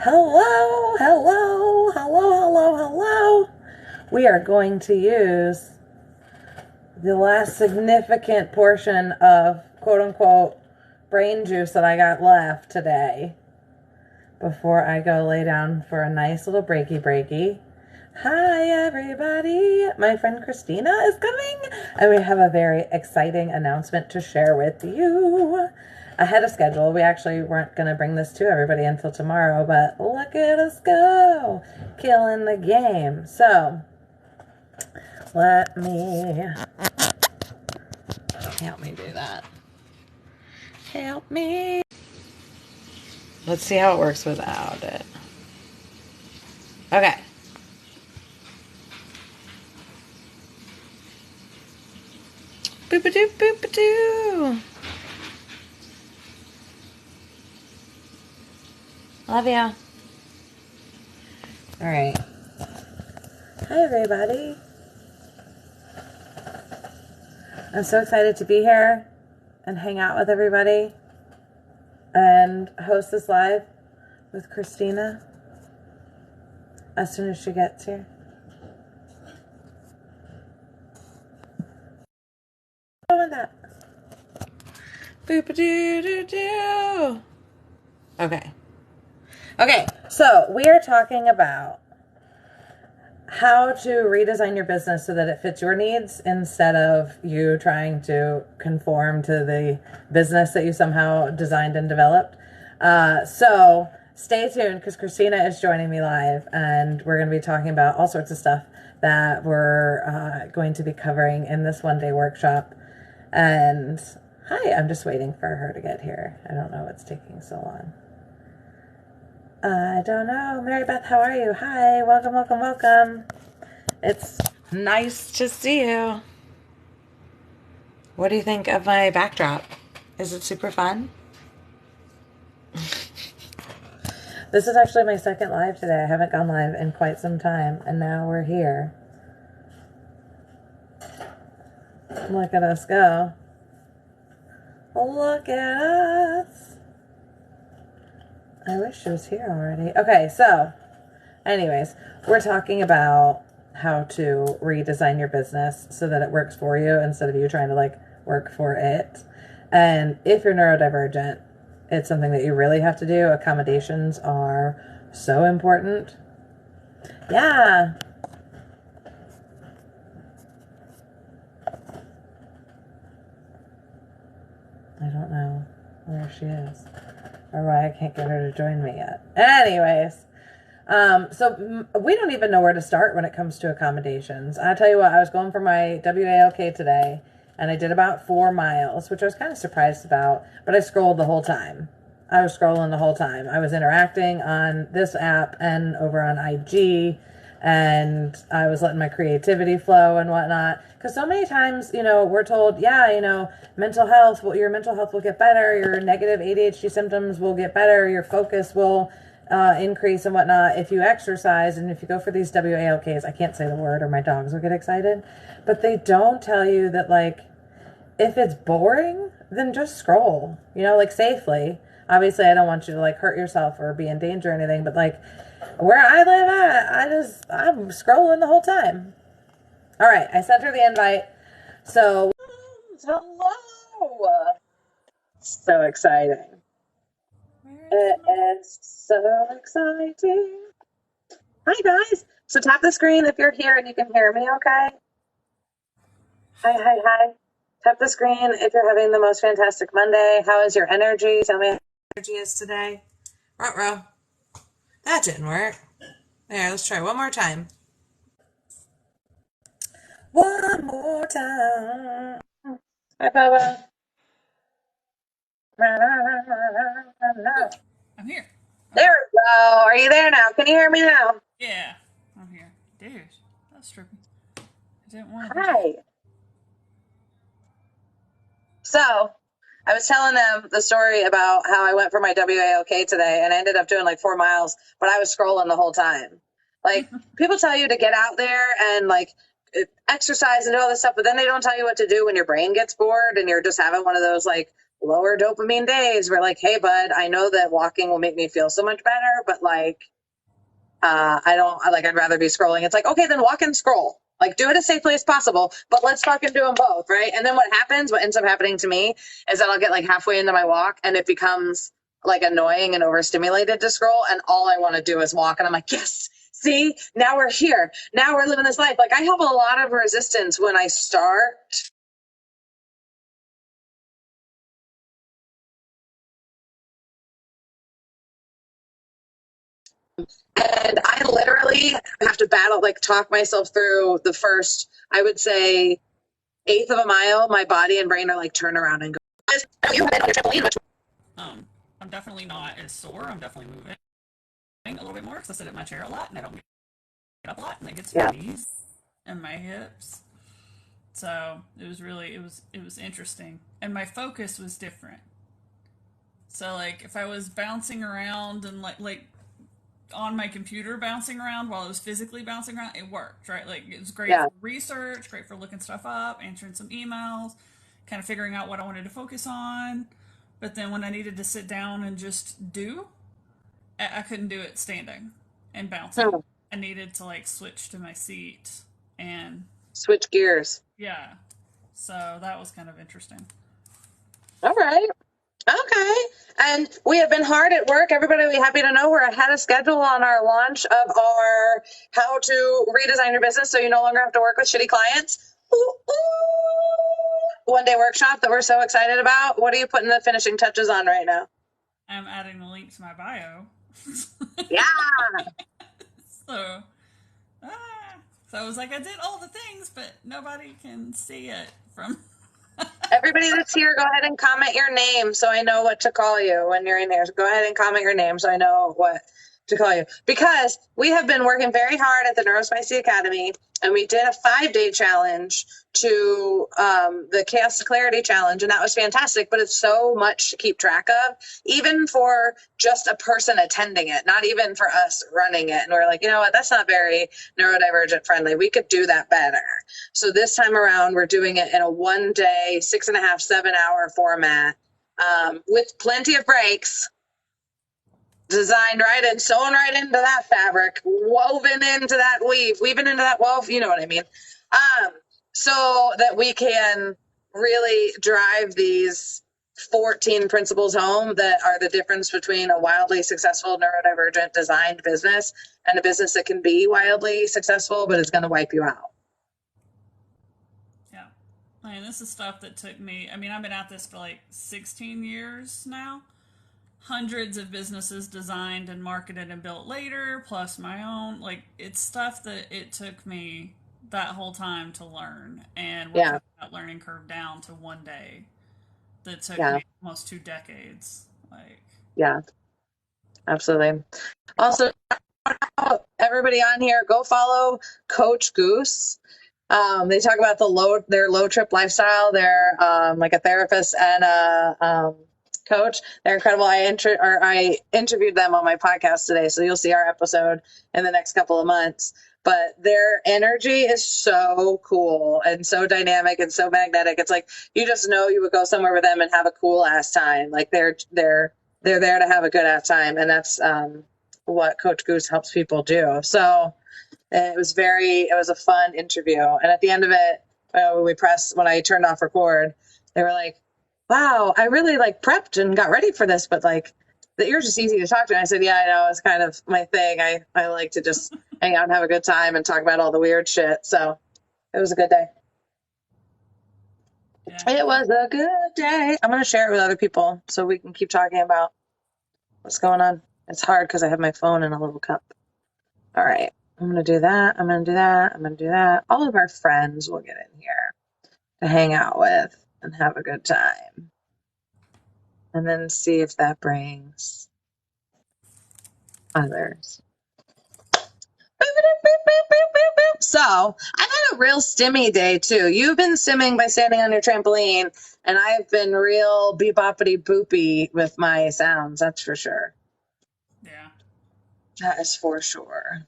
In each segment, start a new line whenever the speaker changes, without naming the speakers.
Hello, hello, hello, hello, hello. We are going to use the last significant portion of quote unquote brain juice that I got left today before I go lay down for a nice little breaky. Hi everybody, my friend Christina is coming and we have a very exciting announcement to share with you. Ahead of schedule. We actually weren't going to bring this to everybody until tomorrow, but look at us go, killing the game. So let me help me do that. Help me. Let's see how it works without it. Okay. Boop-a-doo, boop-a-doo. Love ya. All right. Hi, everybody. I'm so excited to be here and hang out with everybody and host this live with Christina as soon as she gets here. Doing that. Boop-a-doo-doo-doo. Okay, so we are talking about how to redesign your business so that it fits your needs instead of you trying to conform to the business that you somehow designed and developed. So stay tuned because Christina is joining me live and we're going to be talking about all sorts of stuff that we're going to be covering in this one-day workshop. And hi, I'm just waiting for her to get here. I don't know what's taking so long. I don't know. Mary Beth, how are you? Hi, welcome. It's nice to see you. What do you think of my backdrop? Is it super fun? This is actually my second live today. I haven't gone live in quite some time, and now we're here. Look at us go. Look at us. I wish she was here already. Okay, so anyways, we're talking about how to redesign your business so that it works for you instead of you trying to work for it. And if you're neurodivergent, it's something that you really have to do. Accommodations are so important. Yeah. I don't know where she is or why I can't get her to join me yet. Anyways, so we don't even know where to start when it comes to accommodations. I'll tell you what, I was going for my WALK today, and I did about 4 miles, which I was kind of surprised about, but I scrolled the whole time. I was scrolling the whole time. I was interacting on this app and over on IG, and I was letting my creativity flow and whatnot. Because so many times, we're told, mental health, your mental health will get better, your negative ADHD symptoms will get better, your focus will increase and whatnot if you exercise and if you go for these WALKs. I can't say the word or my dogs will get excited. But they don't tell you that, if it's boring, then just scroll, safely. Obviously, I don't want you to, hurt yourself or be in danger or anything, but, where I live at, I'm scrolling the whole time. All right, I sent her the invite. So, hello. So exciting. It is so exciting. Hi, guys. So tap the screen if you're here and you can hear me, okay? Hi. Tap the screen if you're having the most fantastic Monday. How is your energy? Tell me how your energy is today. Ruh-roh. That didn't work. There, let's try one more time. One more time. Hi, Bubba.
I'm here.
There we go. Are you there now? Can you hear me now?
Yeah, I'm here. Dude, that's trippy. I didn't want to.
Hi. So, I was telling them the story about how I went for my WALK today and I ended up doing 4 miles, but I was scrolling the whole time. People tell you to get out there and exercise and do all this stuff, but then they don't tell you what to do when your brain gets bored and you're just having one of those
lower dopamine days where like, hey bud, I know that walking will make me feel so much better, but like I'd rather be scrolling. It's like, okay, then walk and scroll. Like, do it as safely as possible, but let's fucking do them both, right? And then what ends up happening to me is that I'll get like halfway into my walk and it becomes like annoying and overstimulated to scroll. And all I want to do is walk. And I'm like, yes, see, now we're here. Now we're living this life. Like, I have a lot of resistance when I start. And I literally have to talk myself through the first, I would say, eighth of a mile. My body and brain are like, turn around and go. You have been on your trampoline much.
I'm definitely not as sore. I'm definitely moving a little bit more because I sit in my chair a lot and I don't get up a lot, and it gets my knees and my hips. So it was interesting, and my focus was different. So like if I was bouncing around and like on my computer bouncing around while I was physically bouncing around, it worked, right? Like it was great for research, great for looking stuff up, answering some emails, kind of figuring out what I wanted to focus on. But then when I needed to sit down and just do, I couldn't do it standing and bouncing. I needed to like switch to my seat and
switch gears.
Yeah. So that was kind of interesting.
All right. Okay. And we have been hard at work. Everybody will be happy to know we're ahead of schedule on our launch of our How to Redesign Your Business so you no longer have to work with shitty clients. One-day workshop that we're so excited about. What are you putting the finishing touches on right now?
I'm adding the link to my bio.
Yeah.
So I was like, I did all the things, but nobody can see it from...
Everybody that's here, go ahead and comment your name so I know what to call you when you're in here. So go ahead and comment your name so I know what to call you. Because we have been working very hard at the Neurospicy Academy, and we did a 5-day challenge to the Chaos to Clarity Challenge, and that was fantastic, but it's so much to keep track of, even for just a person attending it, not even for us running it. And we're like, you know what, that's not very neurodivergent friendly. We could do that better. So this time around, we're doing it in a 1-day, 6.5, 7-hour format with plenty of breaks, designed right and sewn right into that fabric, woven into that weaving into that wove, you know what I mean? So that we can really drive these 14 principles home that are the difference between a wildly successful neurodivergent designed business and a business that can be wildly successful, but is going to wipe you out.
Yeah. I mean, this is stuff that took me, I mean, I've been at this for like 16 years now. Hundreds of businesses designed and marketed and built later, plus my own. Like, it's stuff that it took me that whole time to learn, and we're cutting that learning curve down to 1 day that took me almost 2 decades. Like,
yeah, absolutely. Also, everybody on here, go follow Coach Goose. They talk about their low trip lifestyle. They're like a therapist and a coach. They're incredible. I interviewed them on my podcast today, so you'll see our episode in the next couple of months. But their energy is so cool and so dynamic and so magnetic. It's like you just know you would go somewhere with them and have a cool ass time. Like they're there to have a good ass time, and that's what Coach Goose helps people do. So it was a fun interview. And at the end of it, when I turned off record, they were like, wow, I really like prepped and got ready for this, but like you're just easy to talk to. And I said, yeah, I know, it's kind of my thing. I like to just hang out and have a good time and talk about all the weird shit. So it was a good day. Yeah. It was a good day. I'm going to share it with other people so we can keep talking about what's going on. It's hard because I have my phone in a little cup. All right. I'm going to do that. I'm going to do that. I'm going to do that. All of our friends will get in here to hang out with and have a good time. And then see if that brings others. So I've had a real stimmy day too. You've been stimming by standing on your trampoline, and I've been real beboppity boopy with my sounds. That's for sure.
Yeah.
That is for sure.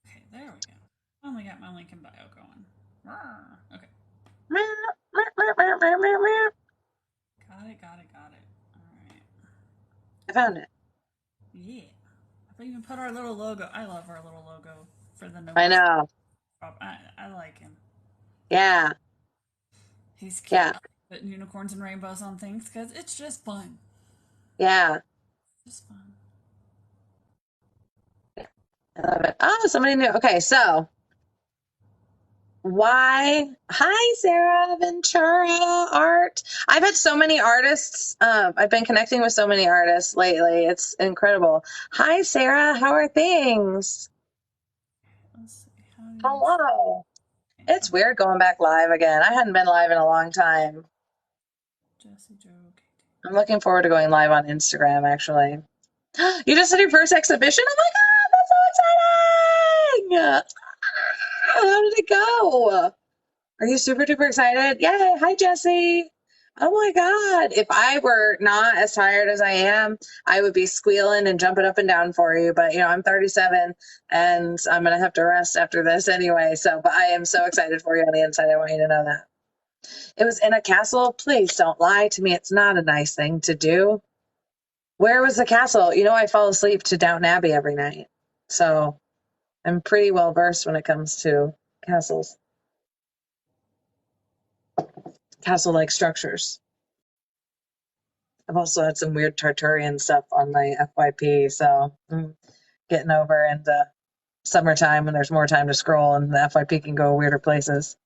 Okay, there we go. I only got my link in bio going. Okay. Got it. All right.
I found it.
Yeah. I even put our little logo. I love our little logo for the
I
Nomos
know.
shop. I like him.
Yeah.
He's cute.
Yeah.
I put unicorns and rainbows on things because it's just fun.
Yeah.
Just fun.
I love it. Oh, somebody new. Okay, so why? Hi, Sarah Ventura Art. I've had so many artists. I've been connecting with so many artists lately. It's incredible. Hi, Sarah. How are things?
Let's see. How do you...
Hello. It's weird going back live again. I hadn't been live in a long time.
Jesse Joe.
I'm looking forward to going live on Instagram, actually. You just did your first exhibition? Oh my God, that's so exciting! How did it go? Are you super duper excited? Yay! Hi, Jesse. Oh my God. If I were not as tired as I am, I would be squealing and jumping up and down for you. But, I'm 37 and I'm going to have to rest after this anyway. But I am so excited for you on the inside. I want you to know that. It was in a castle. Please don't lie to me. It's not a nice thing to do. Where was the castle? I fall asleep to Downton Abbey every night. So I'm pretty well versed when it comes to castles. Castle-like structures. I've also had some weird Tartarian stuff on my FYP, so I'm getting over into summertime when there's more time to scroll and the FYP can go weirder places.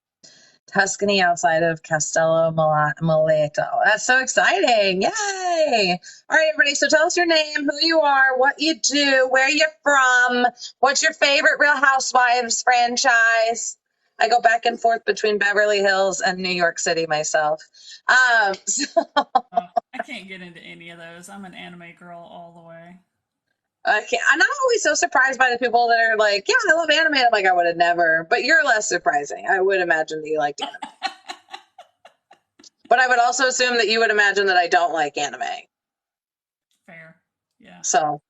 Tuscany outside of Castello Mileto. That's so exciting. Yay. All right, everybody. So tell us your name, who you are, what you do, where you're from, what's your favorite Real Housewives franchise. I go back and forth between Beverly Hills and New York City myself.
I can't get into any of those. I'm an anime girl all the way.
I'm not always so surprised by the people that are like, yeah, I love anime. I'm like, I would have never, but you're less surprising. I would imagine that you liked anime. But I would also assume that you would imagine that I don't like anime.
Fair. Yeah.
So,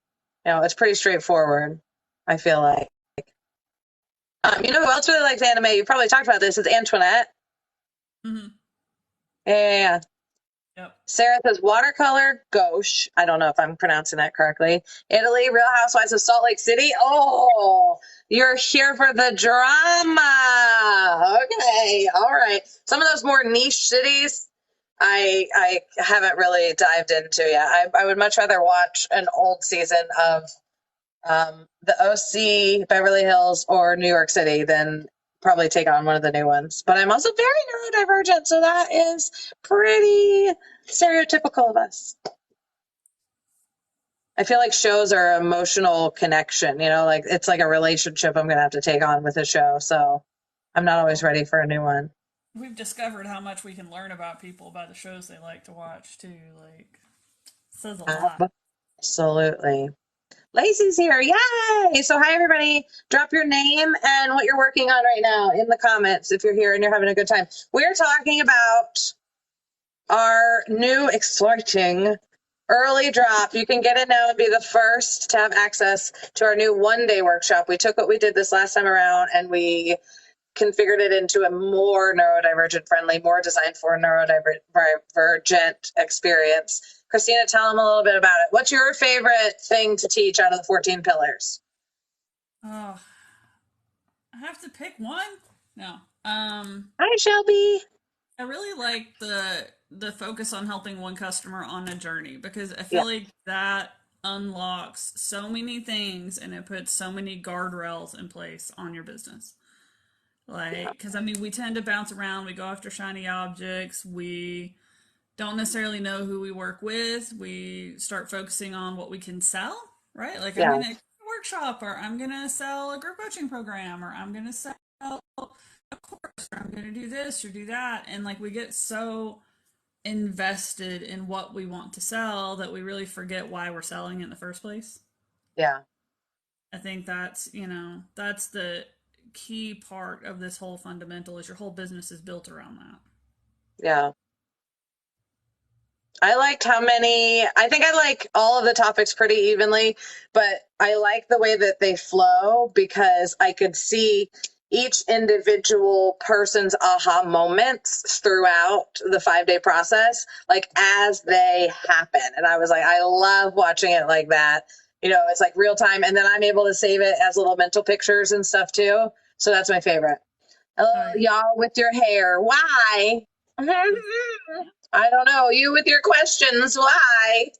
it's pretty straightforward, I feel like. Who else really likes anime? You probably talked about this. It's Antoinette.
Mm-hmm.
Yeah.
Yep.
Sarah says watercolor gauche. I don't know if I'm pronouncing that correctly. Italy, Real Housewives of Salt Lake City. Oh, you're here for the drama. Okay. All right. Some of those more niche cities I haven't really dived into yet. I would much rather watch an old season of the OC, Beverly Hills, or New York City than probably take on one of the new ones. But I'm also very neurodivergent, so that is pretty stereotypical of us. I feel like shows are emotional connection, like it's like a relationship I'm going to have to take on with a show. So I'm not always ready for a new one.
We've discovered how much we can learn about people by the shows they like to watch too. Like, says a lot.
Absolutely. Lacey's here. Yay! So hi, everybody. Drop your name and what you're working on right now in the comments if you're here and you're having a good time. We're talking about our new exciting early drop. You can get it now and be the first to have access to our new one-day workshop. We took what we did this last time around and we configured it into a more neurodivergent friendly, more designed for neurodivergent experience. Christina, tell them a little bit about it. What's your favorite thing to teach out of the 14 pillars?
Oh, I have to pick one? No.
Hi, Shelby.
I really like the focus on helping one customer on a journey because I feel like that unlocks so many things and it puts so many guardrails in place on your business. Like, because we tend to bounce around, we go after shiny objects, we don't necessarily know who we work with, we start focusing on what we can sell, right? Like, I'm going to workshop, or I'm going to sell a group coaching program, or I'm going to sell a course, or I'm going to do this or do that. And like, we get so invested in what we want to sell that we really forget why we're selling it in the first place.
Yeah.
I think that's the key part of this whole fundamental is your whole business is built around that.
Yeah. I think I like all of the topics pretty evenly, but I like the way that they flow because I could see each individual person's aha moments throughout the 5-day process, like as they happen. And I was like, I love watching it like that. You know, it's like real time. And then I'm able to save it as little mental pictures and stuff too. So that's my favorite. Hello, y'all with your hair. Why? I don't know. You with your questions. Why?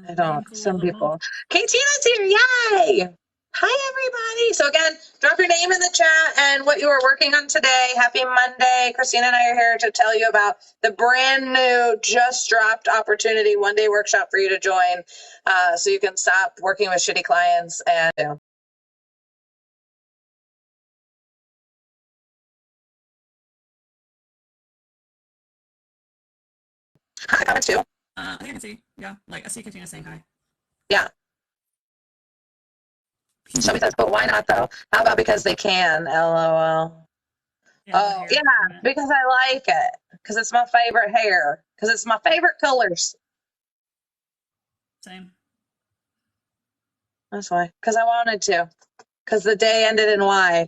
I don't. Some people. Katina's here. Yay. Hi, everybody. So again, drop your name in the chat and what you are working on today. Happy Monday. Christina and I are here to tell you about the brand new, just dropped opportunity, 1-day workshop for you to join so you can stop working with shitty clients and hi, comments too.
I think I can see. Yeah, like I see Katina saying hi.
Yeah. Shelby says, but why not though? How about because they can? LOL. Yeah, because I like it. Because it's my favorite hair. Because it's my favorite colors.
Same.
That's why. Because I wanted to. Because the day ended in Y.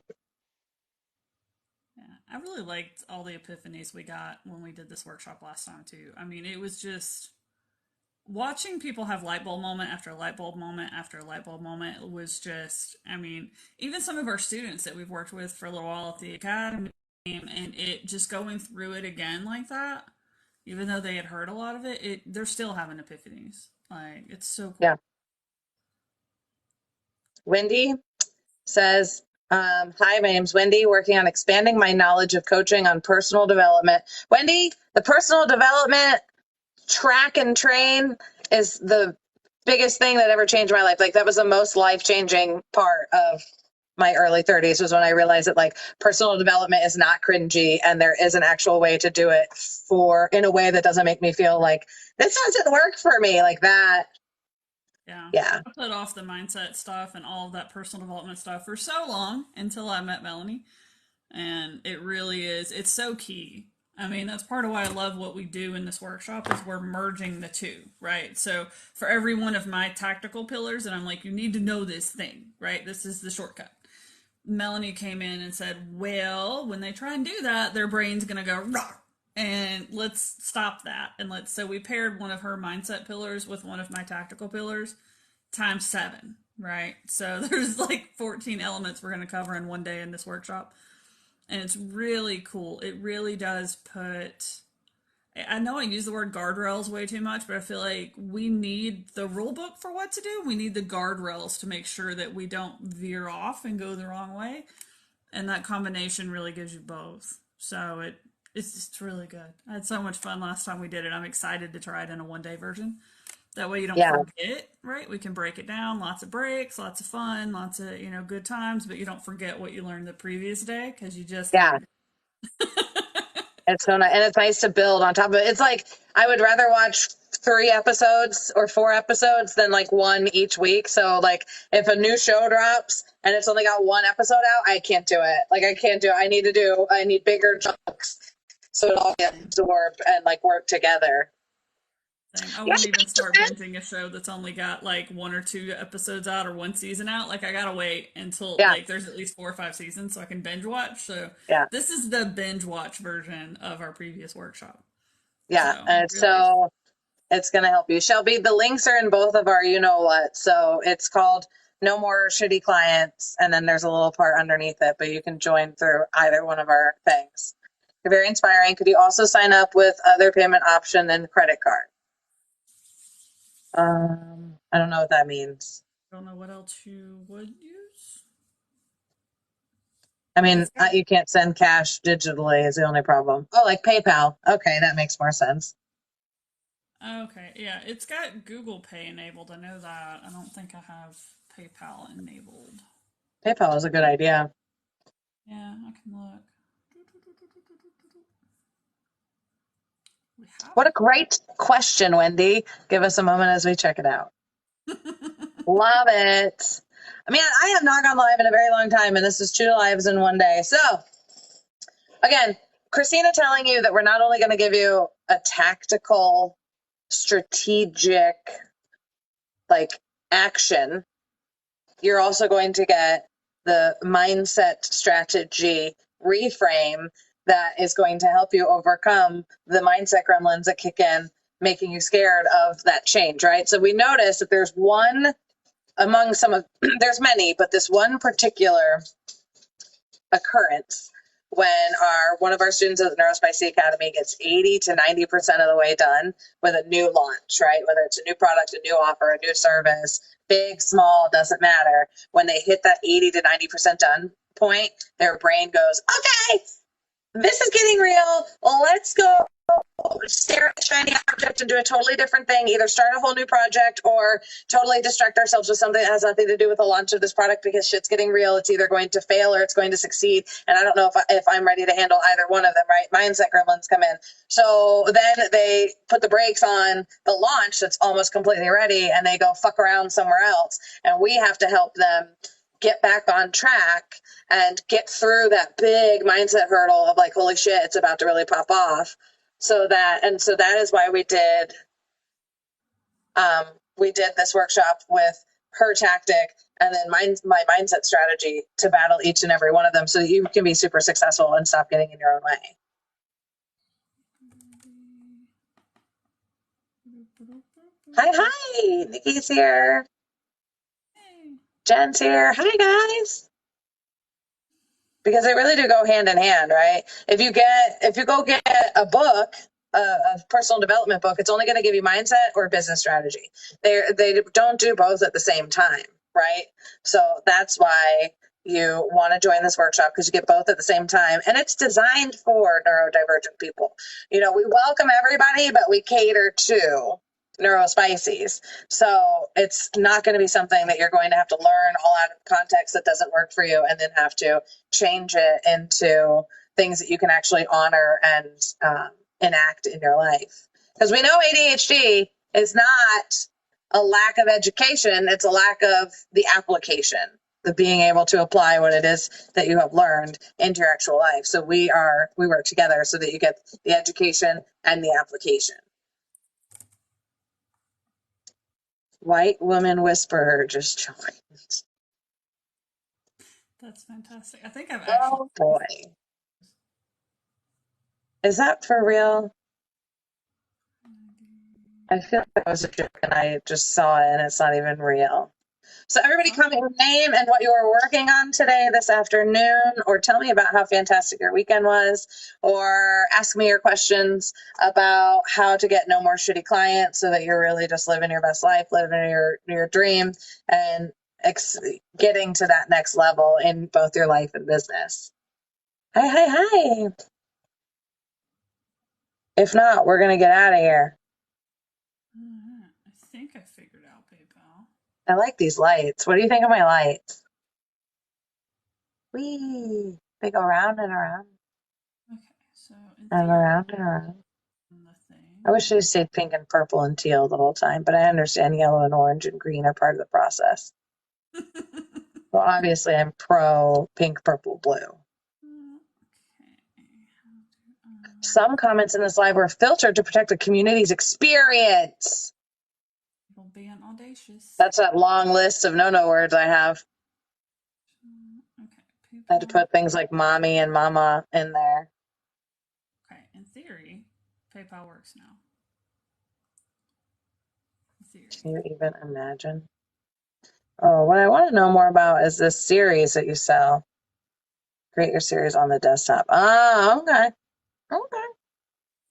Yeah, I really liked all the epiphanies we got when we did this workshop last time too. I mean, it was just watching people have light bulb moment after light bulb moment after light bulb moment was just, I mean, even some of our students that we've worked with for a little while at the academy, and it just going through it again like that, even though they had heard a lot of it, they're still having epiphanies. Like, it's so cool.
Yeah. Wendy says, hi, my name's Wendy, working on expanding my knowledge of coaching on personal development. Wendy, the personal development track and train is the biggest thing that ever changed my life. Like that was the most life-changing part of my early 30s was when I realized that like personal development is not cringy and there is an actual way to do it in a way that doesn't make me feel like this doesn't work for me like that.
Yeah. I put off the mindset stuff and all of that personal development stuff for so long until I met Melanie. And it really is, it's so key. I mean, that's part of why I love what we do in this workshop is we're merging the two, right? So for every one of my tactical pillars, and I'm like, you need to know this thing, right? This is the shortcut. Melanie came in and said, well, when they try and do that, their brain's going to go, rah, and let's stop that. And so we paired one of her mindset pillars with one of my tactical pillars times 7, right? So there's like 14 elements we're going to cover in one day in this workshop. And it's really cool. It really does put, I know I use the word guardrails way too much, but I feel like we need the rule book for what to do. We need the guardrails to make sure that we don't veer off and go the wrong way. And that combination really gives you both. So it's just really good. I had so much fun last time we did it. I'm excited to try it in a 1-day version. That way you don't forget, right? We can break it down. Lots of breaks, lots of fun, lots of, good times, but you don't forget what you learned the previous day because you just.
Yeah. It's so nice. And it's nice to build on top of it. It's like, I would rather watch 3 episodes or 4 episodes than like 1 each week. So like if a new show drops and it's only got 1 episode out, I can't do it. Like I can't do it. I need bigger chunks so it all gets absorbed and like work together.
I won't even start binging a show that's only got like 1 or 2 episodes out or 1 season out. Like I gotta wait until like there's at least 4 or 5 seasons so I can binge watch. So this is the binge watch version of our previous workshop.
Yeah, so, and it's gonna help you. Shelby, the links are in both of our what. So it's called No More Shitty Clients, and then there's a little part underneath it, but you can join through either one of our things. They're very inspiring. Could you also sign up with other payment option and credit card? I don't know what that means.
I don't know what else you would use.
I mean, you can't send cash digitally is the only problem. Oh, like PayPal. Okay, that makes more sense.
Okay, yeah, it's got Google Pay enabled. I know that. I don't think I have PayPal enabled.
PayPal is a good idea.
Yeah, I can look.
What a great question, Wendy. Give us a moment as we check it out. Love it. I mean, I have not gone live in a very long time, and this is 2 lives in 1 day. So, again, Christina telling you that we're not only going to give you a tactical, strategic, like, action, you're also going to get the mindset strategy reframe that is going to help you overcome the mindset gremlins that kick in, making you scared of that change, right? So we notice that there's one among some of, there's many, but this one particular occurrence when one of our students at the Neurospicy Academy gets 80 to 90% of the way done with a new launch, right? Whether it's a new product, a new offer, a new service, big, small, doesn't matter. When they hit that 80 to 90% done point, their brain goes, okay, this is getting real. Let's go stare at a shiny object and do a totally different thing, either start a whole new project or totally distract ourselves with something that has nothing to do with the launch of this product, because shit's getting real. It's either going to fail or it's going to succeed. And I don't know if I'm ready to handle either one of them, right? Mindset gremlins come in. So then they put the brakes on the launch that's almost completely ready and they go fuck around somewhere else. And we have to help them get back on track and get through that big mindset hurdle of like, holy shit, it's about to really pop off. So that is why we did this workshop with her tactic and then my mindset strategy to battle each and every one of them so that you can be super successful and stop getting in your own way. Hi, Nikki's here. Jen's here. Hi, guys. Because they really do go hand in hand, right? If you go get a book, a personal development book, it's only going to give you mindset or business strategy. They don't do both at the same time, right? So that's why you want to join this workshop, because you get both at the same time. And it's designed for neurodivergent people. We welcome everybody, but we cater to neurospicies. So it's not going to be something that you're going to have to learn all out of context that doesn't work for you and then have to change it into things that you can actually honor and enact in your life. Because we know ADHD is not a lack of education, it's a lack of the application, the being able to apply what it is that you have learned into your actual life. So we work together so that you get the education and the application. White woman whisperer just joined.
That's fantastic. I think I've actually.
Oh boy. Is that for real? I feel like that was a joke and I just saw it and it's not even real. So everybody comment your name and what you were working on today, this afternoon, or tell me about how fantastic your weekend was, or ask me your questions about how to get no more shitty clients so that you're really just living your best life, living your dream, and getting to that next level in both your life and business. Hi. If not, we're going to get out of here.
I think I figured out PayPal.
I like these lights. What do you think of my lights? Whee! They go round and around.
Okay, so
and around and around. I wish they stayed pink and purple and teal the whole time, but I understand yellow and orange and green are part of the process. Well, obviously I'm pro pink, purple, blue. Some comments in this live were filtered to protect the community's experience.
People being audacious.
That's that long list of no words I have.
Okay.
I had to put things like mommy and mama in there.
Okay, in theory, PayPal works now.
Can you even imagine? Oh, what I want to know more about is this series that you sell. Create your series on the desktop. Ah, okay.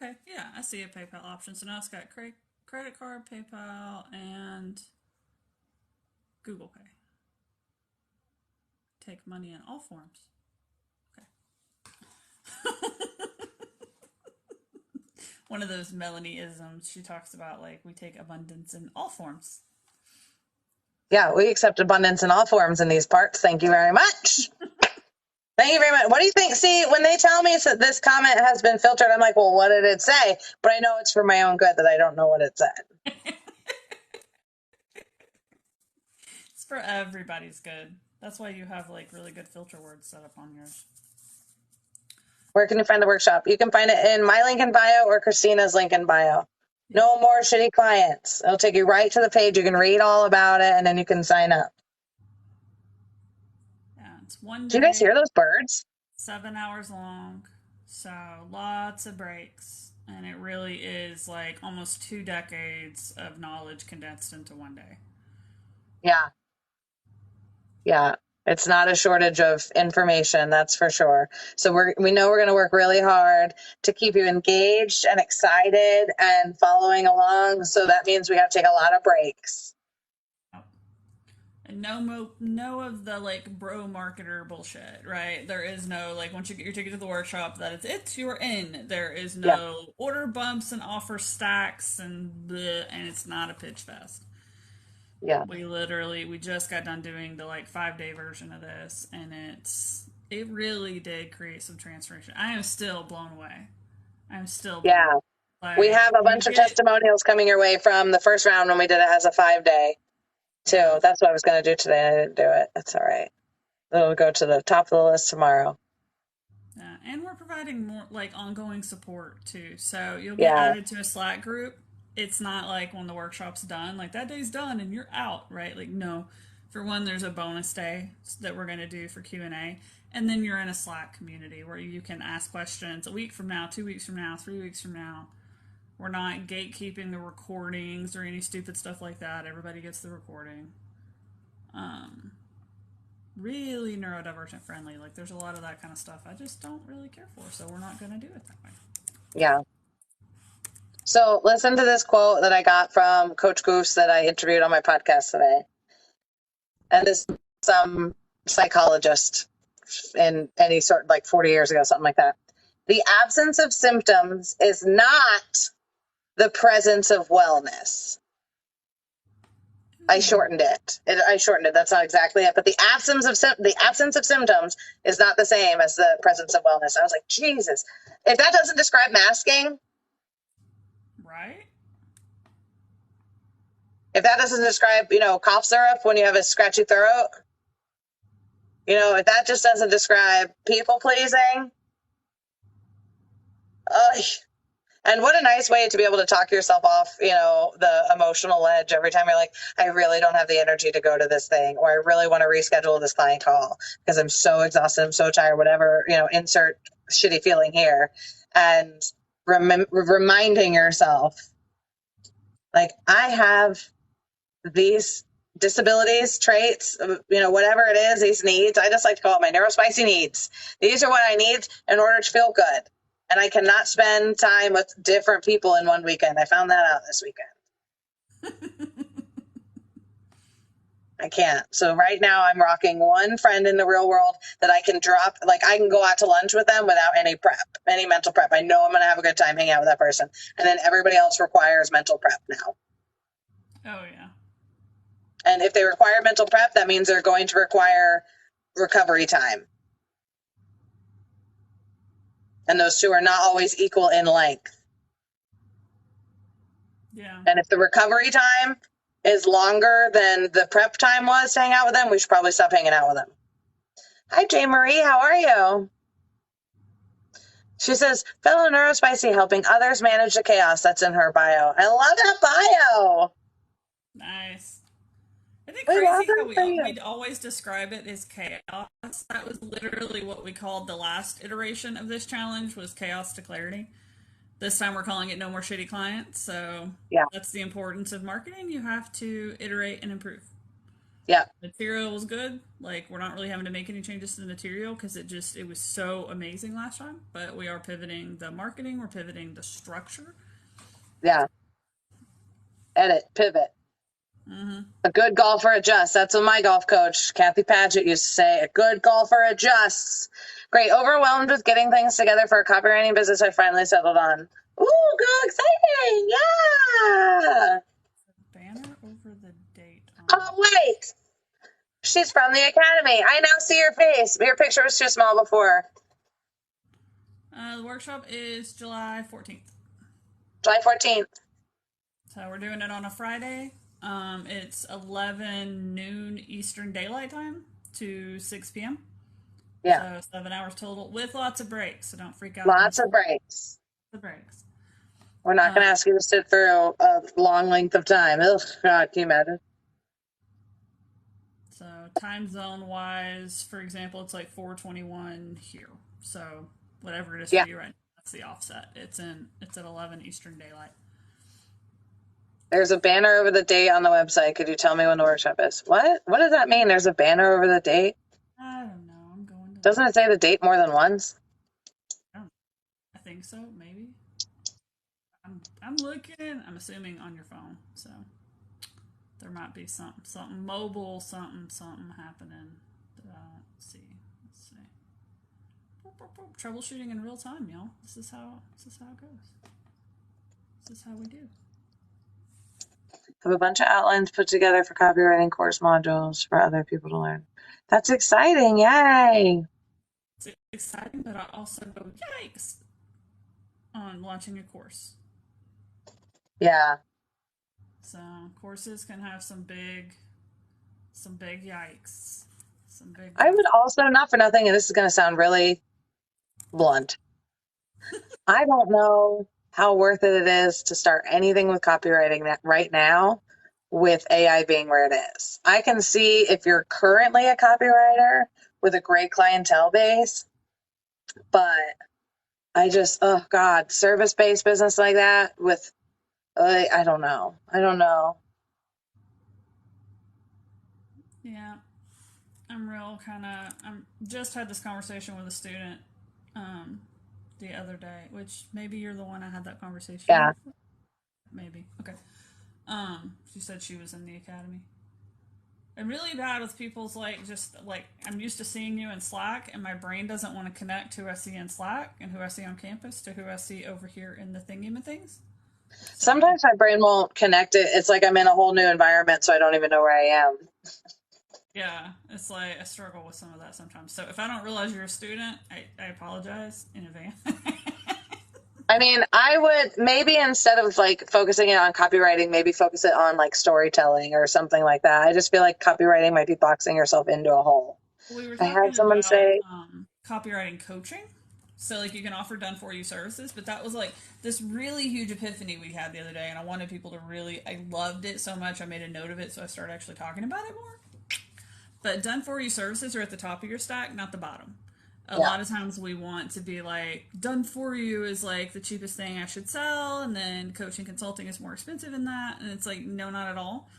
Okay, yeah, I see a PayPal option. So now it's got credit card, PayPal, and Google Pay. Take money in all forms. Okay. One of those Melanie-isms, she talks about, like, we take abundance in all forms.
Yeah, we accept abundance in all forms in these parts. Thank you very much. Thank you very much. What do you think? See, when they tell me that this comment has been filtered, I'm like, well, what did it say? But I know it's for my own good that I don't know what it said.
It's for everybody's good. That's why you have, like, really good filter words set up on yours.
Where can you find the workshop? You can find it in my link in bio or Christina's link in bio. No more shitty clients. It'll take you right to the page. You can read all about it, and then you can sign up.
And It's one
Do you guys
day,
hear those birds?
7 hours long. So lots of breaks. And it really is like almost 2 decades of knowledge condensed into one day.
Yeah. Yeah. It's not a shortage of information, that's for sure. So we know we're going to work really hard to keep you engaged and excited and following along. So that means we have to take a lot of breaks.
And no of the like bro marketer bullshit, right? There is no like once you get your ticket to the workshop that it's you're in. There is
Yeah.
no order bumps and offer stacks and bleh, and it's not a pitch fest.
Yeah.
We just got done doing the like 5 day version of this, and it really did create some transformation. I am still blown away. I'm still blown
Yeah.
away.
We have a bunch of testimonials coming your way from the first round when we did it as a 5-day too. That's what I was going to do today. I didn't do it. That's all right. It'll go to the top of the list tomorrow.
Yeah, and we're providing more like ongoing support too. So you'll be
Yeah.
added to a Slack group. It's not like when the workshop's done, like that day's done and you're out, right? Like no. For one, there's a bonus day that we're going to do for Q&A, and then you're in a Slack community where you can ask questions a week from now, 2 weeks from now, 3 weeks from now. We're not gatekeeping the recordings or any stupid stuff like that. Everybody gets the recording. Really neurodivergent friendly. Like there's a lot of that kind of stuff I just don't really care for, so we're not going to do it that way.
Yeah. So listen to this quote that I got from Coach Goose that I interviewed on my podcast today. And this some psychologist in any sort, like 40 years ago, something like that. The absence of symptoms is not the presence of wellness. I shortened it. That's not exactly it. But the absence of symptoms is not the same as the presence of wellness. I was like, Jesus, if that doesn't describe masking,
right?
If that doesn't describe, cough syrup when you have a scratchy throat, if that just doesn't describe people pleasing, and what a nice way to be able to talk yourself off, the emotional ledge every time you're like, I really don't have the energy to go to this thing, or I really want to reschedule this client call because I'm so exhausted, I'm so tired, whatever, insert shitty feeling here. And reminding yourself, like, I have these disabilities, traits, whatever it is, these needs. I just like to call it my neurospicy needs. These are what I need in order to feel good. And I cannot spend time with different people in one weekend. I found that out this weekend. I can't. So right now I'm rocking one friend in the real world that I can drop, like I can go out to lunch with them without any mental prep. I know I'm going to have a good time hanging out with that person. And then everybody else requires mental prep now.
Oh, yeah.
And if they require mental prep, that means they're going to require recovery time. And those two are not always equal in length.
Yeah.
And if the recovery time is longer than the prep time was to hang out with them, we should probably stop hanging out with them. Hi, Jay Marie. How are you? She says, fellow neurospicy, helping others manage the chaos. That's in her bio. I love that bio.
Nice. Isn't it crazy how we'd always describe it as chaos? That was literally what we called the last iteration of this challenge, was chaos to clarity. This time we're calling it no more shitty clients. So
yeah,
that's the importance of marketing. You have to iterate and improve.
Yeah.
Material was good. Like, we're not really having to make any changes to the material because it was so amazing last time. But we are pivoting the marketing. We're pivoting the structure.
Yeah. Edit, pivot.
Mm-hmm.
A good golfer adjusts. That's what my golf coach, Kathy Paget, used to say. A good golfer adjusts. Great. Overwhelmed with getting things together for a copywriting business I finally settled on. Ooh, good. Exciting. Yeah.
Banner over the date.
Oh, wait. She's from the academy. I now see your face. Your picture was too small before.
The workshop is July 14th.
July 14th.
So we're doing it on a Friday. It's 11 noon Eastern Daylight Time to 6 p.m.
Yeah.
So 7 hours total with lots of breaks. So don't freak out.
Lots of breaks.
The breaks.
We're not going to ask you to sit for a long length of time. Ugh, God, can you imagine?
So time zone wise, for example, it's like 4:21 here. So whatever it is
Yeah.
for you right now, that's the offset. It's at 11 Eastern Daylight.
There's a banner over the date on the website. Could you tell me when the workshop is? What? What does that mean? There's a banner over the date?
I don't know. I'm going to.
Doesn't it say the date more than once?
I think so. Maybe. I'm looking. I'm assuming on your phone. So there might be something mobile, something happening. Let's see. Troubleshooting in real time, y'all. This is how it goes. This is how we do.
Have a bunch of outlines put together for copywriting course modules for other people to learn. That's exciting. Yay.
It's exciting, but I also go, yikes, on launching a course.
Yeah.
So courses can have some big yikes.
I would also, not for nothing, and this is going to sound really blunt. I don't know how worth it is to start anything with copywriting right now with AI being where it is. I can see if you're currently a copywriter with a great clientele base, but I just, oh God, service-based business like that with, I don't know.
Yeah. I'm just had this conversation with a student the other day, which maybe you're the one I had that conversation
Yeah.
with. Maybe. Okay. She said she was in the academy. I'm really bad with people's just I'm used to seeing you in Slack and my brain doesn't want to connect who I see in Slack and who I see on campus to who I see over here in the things. So,
sometimes my brain won't connect it. It's like I'm in a whole new environment, so I don't even know where I am.
Yeah, it's like I struggle with some of that sometimes. So if I don't realize you're a student, I apologize in advance.
I mean, I would maybe instead of focusing it on copywriting, maybe focus it on storytelling or something like that. I just feel like copywriting might be boxing yourself into a hole.
We were
I
talking
had someone
about
say,
copywriting coaching. So you can offer done for you services, but that was this really huge epiphany we had the other day, and I wanted people to I loved it so much I made a note of it, so I started actually talking about it more. But done for you services are at the top of your stack, not the bottom. A lot of times we want to be done for you is the cheapest thing I should sell, and then coaching consulting is more expensive than that, and it's no, not at all.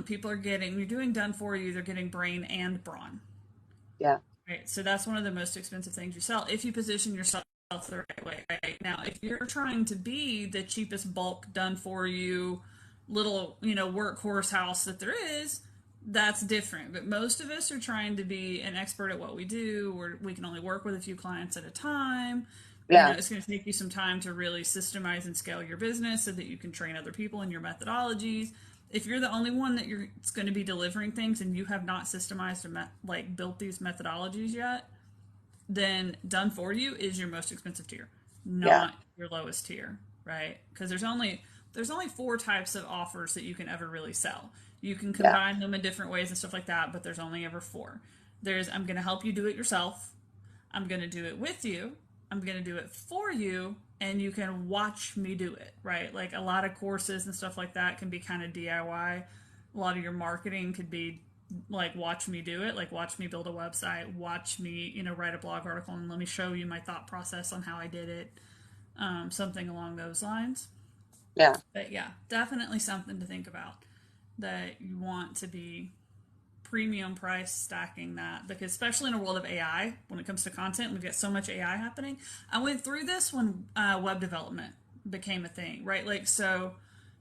People are getting, when you're doing done for you, they're getting brain and brawn.
Yeah.
Right. So that's one of the most expensive things you sell if you position yourself the right way. Right now, if you're trying to be the cheapest bulk done for you little, workhorse house that there is, that's different. But most of us are trying to be an expert at what we do, or we can only work with a few clients at a time.
Yeah.
It's going to take you some time to really systemize and scale your business so that you can train other people in your methodologies. If you're the only one that it's going to be delivering things and you have not systemized or built these methodologies yet, then done for you is your most expensive tier, not your lowest tier, right? Because there's only 4 types of offers that you can ever really sell. You can combine them in different ways and stuff like that, but there's only ever 4. There's I'm going to help you do it yourself. I'm going to do it with you. I'm going to do it for you, and you can watch me do it, right? A lot of courses and stuff like that can be kind of DIY. A lot of your marketing could be watch me do it, watch me build a website, watch me, write a blog article, and let me show you my thought process on how I did it. Something along those lines.
Yeah.
But yeah, definitely something to think about, that you want to be premium price stacking that, because especially in a world of AI, when it comes to content, we've got so much AI happening. I went through this when web development became a thing, right? So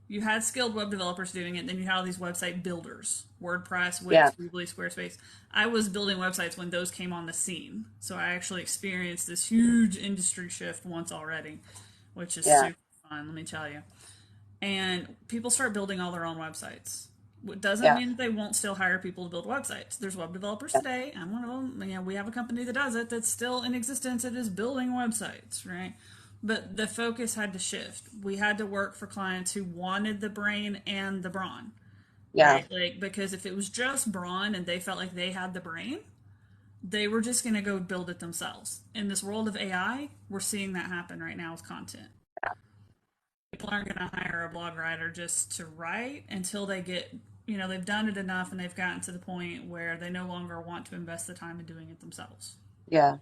you had skilled web developers doing it, and then you had all these website builders, WordPress, Wix, Weebly, Squarespace. I was building websites when those came on the scene, so I actually experienced this huge industry shift once already, which is super fun, let me tell you. And people start building all their own websites. It doesn't mean that they won't still hire people to build websites. There's web developers today. I'm one of them. We have a company that does it, that's still in existence. It is building websites, right? But the focus had to shift. We had to work for clients who wanted the brain and the brawn.
Yeah.
Right? Because if it was just brawn and they felt like they had the brain, they were just going to go build it themselves. In this world of AI, we're seeing that happen right now with content. People aren't going to hire a blog writer just to write until they get they've done it enough and they've gotten to the point where they no longer want to invest the time in doing it themselves.
Yeah.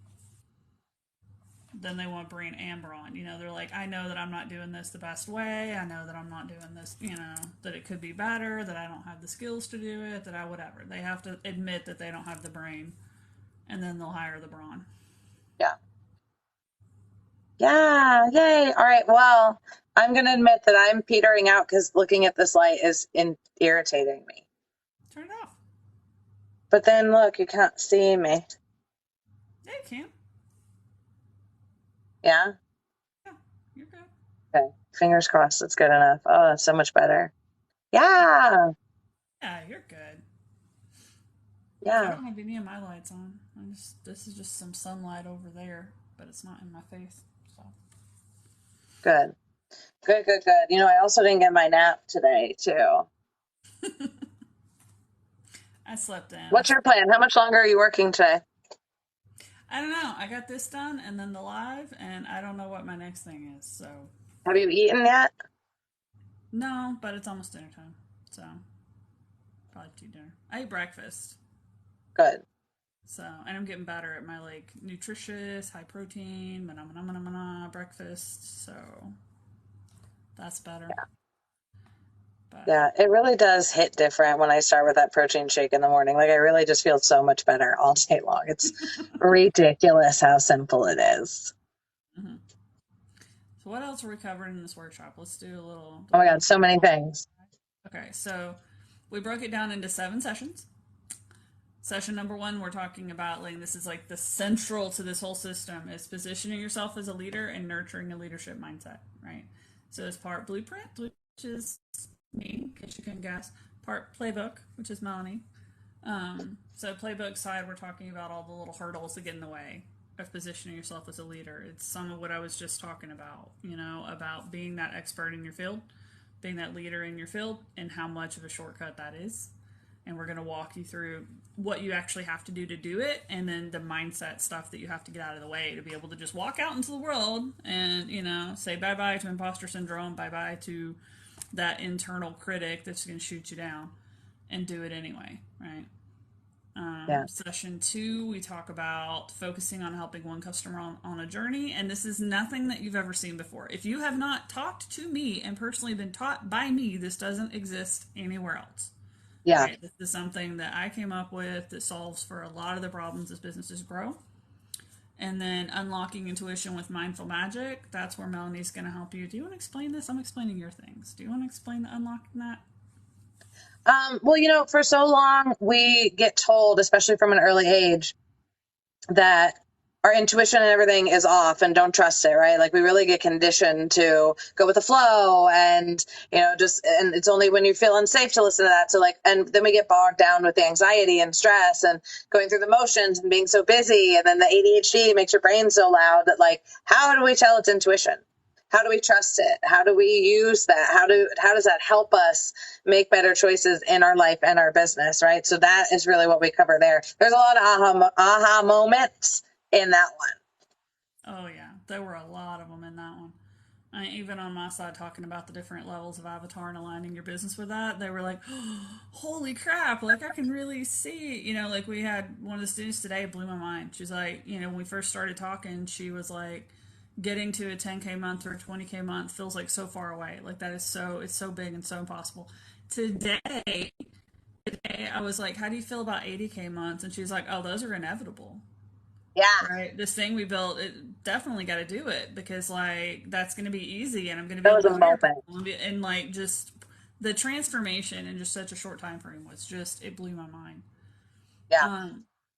Then they want Breen and Braun. They're like, I know that I'm not doing this the best way. I know that I'm not doing this, that it could be better, that I don't have the skills to do it, that I whatever. They have to admit that they don't have the brain, and then they'll hire the Braun.
Yeah. Yeah. Yay. All right. Well, I'm going to admit that I'm petering out because looking at this light is irritating me.
Turn it off.
But then look, you can't see me.
Yeah, you can.
Yeah?
Yeah, you're good.
Okay. Fingers crossed it's good enough. Oh, that's so much better. Yeah.
Yeah, you're good. I
Yeah.
don't have any of my lights on. This is just some sunlight over there, but it's not in my face. So
Good. Good, good, good. I also didn't get my nap today, too.
I slept in.
What's your plan? How much longer are you working today?
I don't know. I got this done and then the live, and I don't know what my next thing is. So
Have you eaten yet?
no, but it's almost dinner time, so probably do dinner. I ate breakfast,
Good.
so and I'm getting better at my like nutritious, high protein, breakfast. So that's better.
Yeah.
But
Yeah, it really does hit different when I start with that protein shake in the morning. Like I really just feel so much better all day long. It's ridiculous how simple it is.
mhm. So what else are we covering in this workshop? Let's do a little.
Oh my God, so many things.
Okay, so we broke it down into 7 sessions. Session number 1, we're talking about like this is like the central to this whole system is positioning yourself as a leader and nurturing a leadership mindset, right? So it's part blueprint, which is me, in case you couldn't guess, part playbook, which is Melanie. So playbook side, we're talking about all the little hurdles that get in the way of positioning yourself as a leader. It's some of what I was just talking about, about being that expert in your field, being that leader in your field, and how much of a shortcut that is. And we're going to walk you through what you actually have to do it, and then the mindset stuff that you have to get out of the way to be able to just walk out into the world and, say bye-bye to imposter syndrome, bye-bye to that internal critic that's going to shoot you down, and do it anyway, right?
Yeah.
Session 2, we talk about focusing on helping one customer on a journey, and this is nothing that you've ever seen before. If you have not talked to me and personally been taught by me, this doesn't exist anywhere else.
Yeah.
Right? This is something that I came up with that solves for a lot of the problems as businesses grow. And then unlocking intuition with mindful magic, that's where Melanie's going to help you. Do you want to explain this? I'm explaining your things. Do you want to explain the unlocking that?
Well, for so long we get told, especially from an early age, that our intuition and everything is off and don't trust it, right? Like we really get conditioned to go with the flow and, and it's only when you feel unsafe to listen to that. So and then we get bogged down with the anxiety and stress and going through the motions and being so busy. And then the ADHD makes your brain so loud that how do we tell it's intuition? How do we trust it? How do we use that? How does that help us make better choices in our life and our business, right? So that is really what we cover there. There's a lot of aha moments in that one.
Oh yeah, there were a lot of them in that one. Even on my side, talking about the different levels of avatar and aligning your business with that, they were like, oh, holy crap, I can really see, we had one of the students today, blew my mind. She's like, when we first started talking, she was like, getting to a 10K month or a 20K month feels like so far away. It's so big and so impossible. Today I was like, how do you feel about 80K months? And she's like, oh, those are inevitable.
Yeah.
Right. This thing we built, it definitely got to do it because that's going to be easy and I'm going to be
That was
able
a
to
moment.
and just the transformation in just such a short time frame was it blew my mind.
Yeah.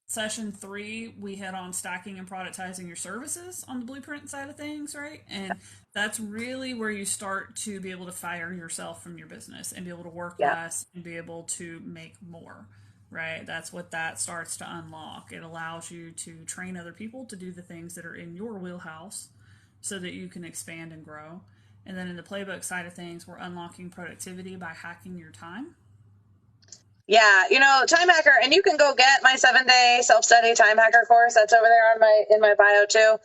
Session 3, we hit on stacking and productizing your services on the blueprint side of things, right? And that's really where you start to be able to fire yourself from your business and be able to work less and be able to make more, right? That's what that starts to unlock. It allows you to train other people to do the things that are in your wheelhouse so that you can expand and grow. And then in the playbook side of things, we're unlocking productivity by hacking your time.
Yeah, Time Hacker, and you can go get my 7-day self-study Time Hacker course. That's over there in my bio too.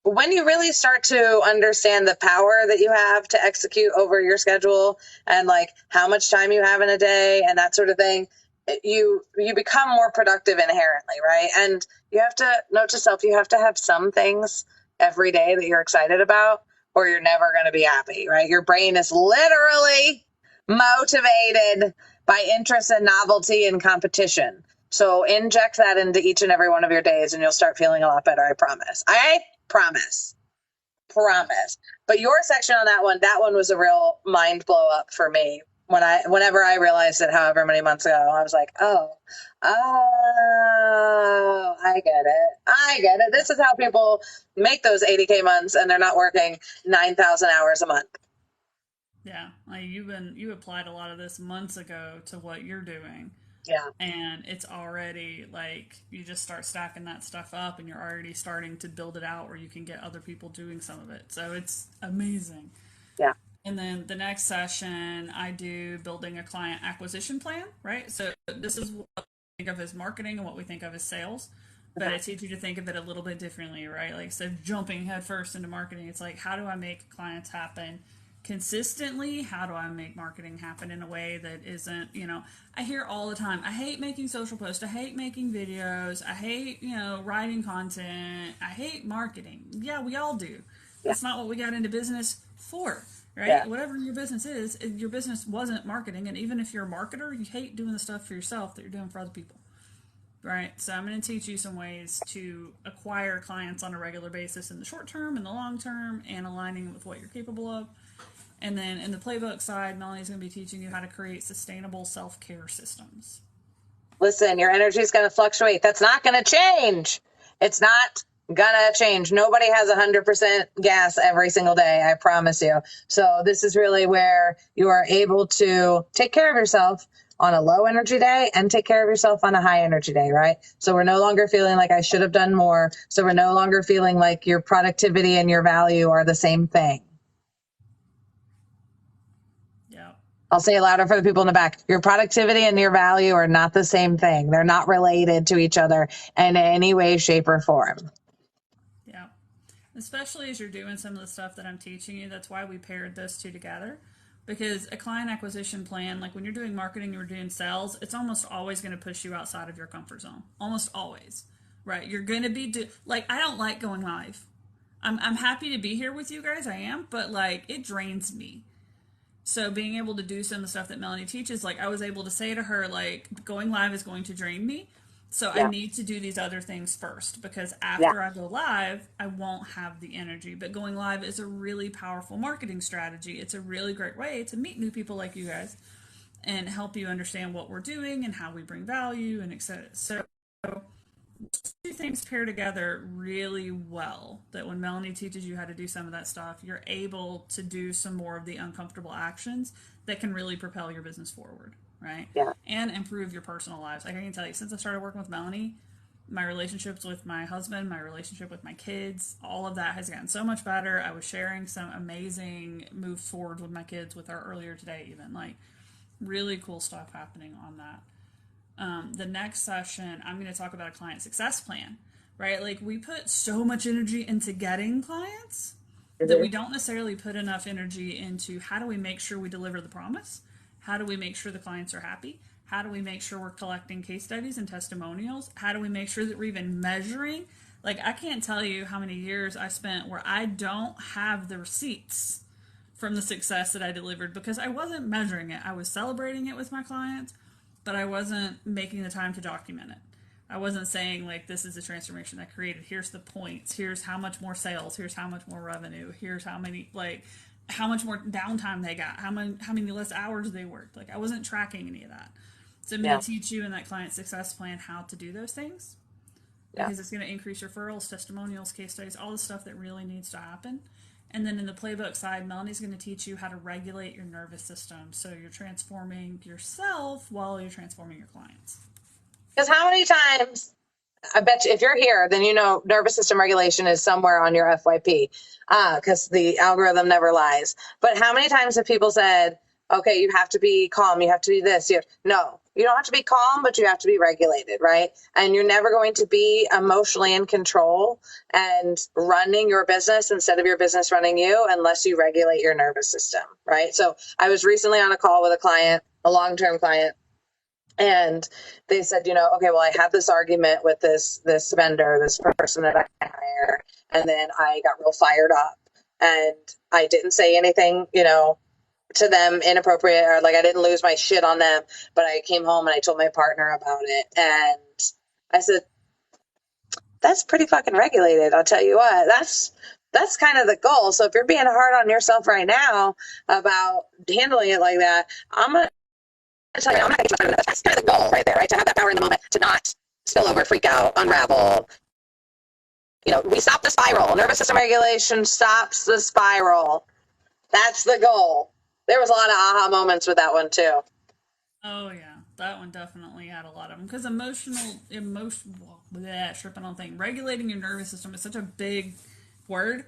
when you really start to understand the power that you have to execute over your schedule and like how much time you have in a day and that sort of thing, you become more productive inherently, right? And you have to note to self, you have to have some things every day that you're excited about, or you're never going to be happy, right? Your brain is literally motivated by interest and novelty and competition. So inject that into each and every one of your days and you'll start feeling a lot better. I promise. I promise. But your section on that one was a real mind blow up for me. Whenever I realized it, however many months ago, I was like, oh, I get it. This is how people make those 80K months and they're not working 9,000 hours a month.
Yeah, like you applied a lot of this months ago to what you're doing.
Yeah.
And it's already like you just start stacking that stuff up and you're already starting to build it out where you can get other people doing some of it. So it's amazing.
Yeah.
And then the next session, I do building a client acquisition plan, right? So this is what we think of as marketing and what we think of as sales. But I teach you to think of it a little bit differently, right? Like, so jumping headfirst into marketing, it's like, how do I make clients happen consistently? How do I make marketing happen in a way that isn't, I hear all the time, I hate making social posts, I hate making videos, I hate, writing content, I hate marketing. Yeah, we all do. That's not what we got into business for, right? Yeah. Whatever your business is, your business wasn't marketing. And even if you're a marketer, you hate doing the stuff for yourself that you're doing for other people. Right, so I'm going to teach you some ways to acquire clients on a regular basis in the short term and the long term and aligning with what you're capable of. And then in the playbook side, Melanie's going to be teaching you how to create sustainable self-care systems.
Listen, your energy is going to fluctuate. That's not going to change. It's not going to change. Nobody has 100% gas every single day, I promise you. So this is really where you are able to take care of yourself on a low energy day and take care of yourself on a high energy day, right? So we're no longer feeling like I should have done more. So we're no longer feeling like your productivity and your value are the same thing.
Yeah.
I'll say it louder for the people in the back. Your productivity and your value are not the same thing. They're not related to each other in any way, shape, or form.
Yeah. Especially as you're doing some of the stuff that I'm teaching you. That's why we paired those two together. Because a client acquisition plan, like when you're doing marketing, you're doing sales, it's almost always going to push you outside of your comfort zone. Almost always, right? You're going to be, like, I don't like going live. I'm happy to be here with you guys, I am, but like, it drains me. So being able to do some of the stuff that Melanie teaches, like I was able to say to her, like, going live is going to drain me. So I need to do these other things first, because after I go live, I won't have the energy. But going live is a really powerful marketing strategy. It's a really great way to meet new people like you guys and help you understand what we're doing and how we bring value and etc. So two things pair together really well, that when Melanie teaches you how to do some of that stuff, you're able to do some more of the uncomfortable actions that can really propel your business forward. Right?
Yeah.
And improve your personal lives. Like I can tell you, since I started working with Melanie, my relationships with my husband, my relationship with my kids, all of that has gotten so much better. I was sharing some amazing move forward with my kids with her earlier today, even like really cool stuff happening on that. The next session, I'm going to talk about a client success plan, right? Like we put so much energy into getting clients that we don't necessarily put enough energy into how do we make sure we deliver the promise? How do we make sure the clients are happy? How do we make sure we're collecting case studies and testimonials? How do we make sure that we're even measuring? Like, I can't tell you how many years I spent where I don't have the receipts from the success that I delivered because I wasn't measuring it. I was celebrating it with my clients, but I wasn't making the time to document it. I wasn't saying, like, this is the transformation I created. Here's the points. Here's how much more sales. Here's how much more revenue. Here's how many, like, how much more downtime they got, how many less hours they worked. Like I wasn't tracking any of that. So I'm going to teach you in that client success plan how to do those things because it's going to increase referrals, testimonials, case studies, all the stuff that really needs to happen. And then in the playbook side, Melanie's going to teach you how to regulate your nervous system. So you're transforming yourself while you're transforming your clients.
Because how many times, I bet you if you're here, then you know nervous system regulation is somewhere on your FYP because the algorithm never lies. But how many times have people said, okay, you have to be calm, you have to be this. No, you don't have to be calm, but you have to be regulated, right? And you're never going to be emotionally in control and running your business instead of your business running you unless you regulate your nervous system, right? So I was recently on a call with a client, a long-term client, and they said, okay, well, I had this argument with this vendor, this person that I hire, and then I got real fired up, and I didn't say anything, to them inappropriate, or like I didn't lose my shit on them, but I came home and I told my partner about it, and I said, that's pretty fucking regulated. I'll tell you what, that's kind of the goal. So if you're being hard on yourself right now about handling it like that, I'm gonna tell you, I'm not going to that's kind of the goal right there, right? To have that power in the moment, to not spill over, freak out, unravel. We stop the spiral. Nervous system regulation stops the spiral. That's the goal. There was a lot of aha moments with that one too.
Oh yeah, that one definitely had a lot of them because tripping on thing. Regulating your nervous system is such a big word,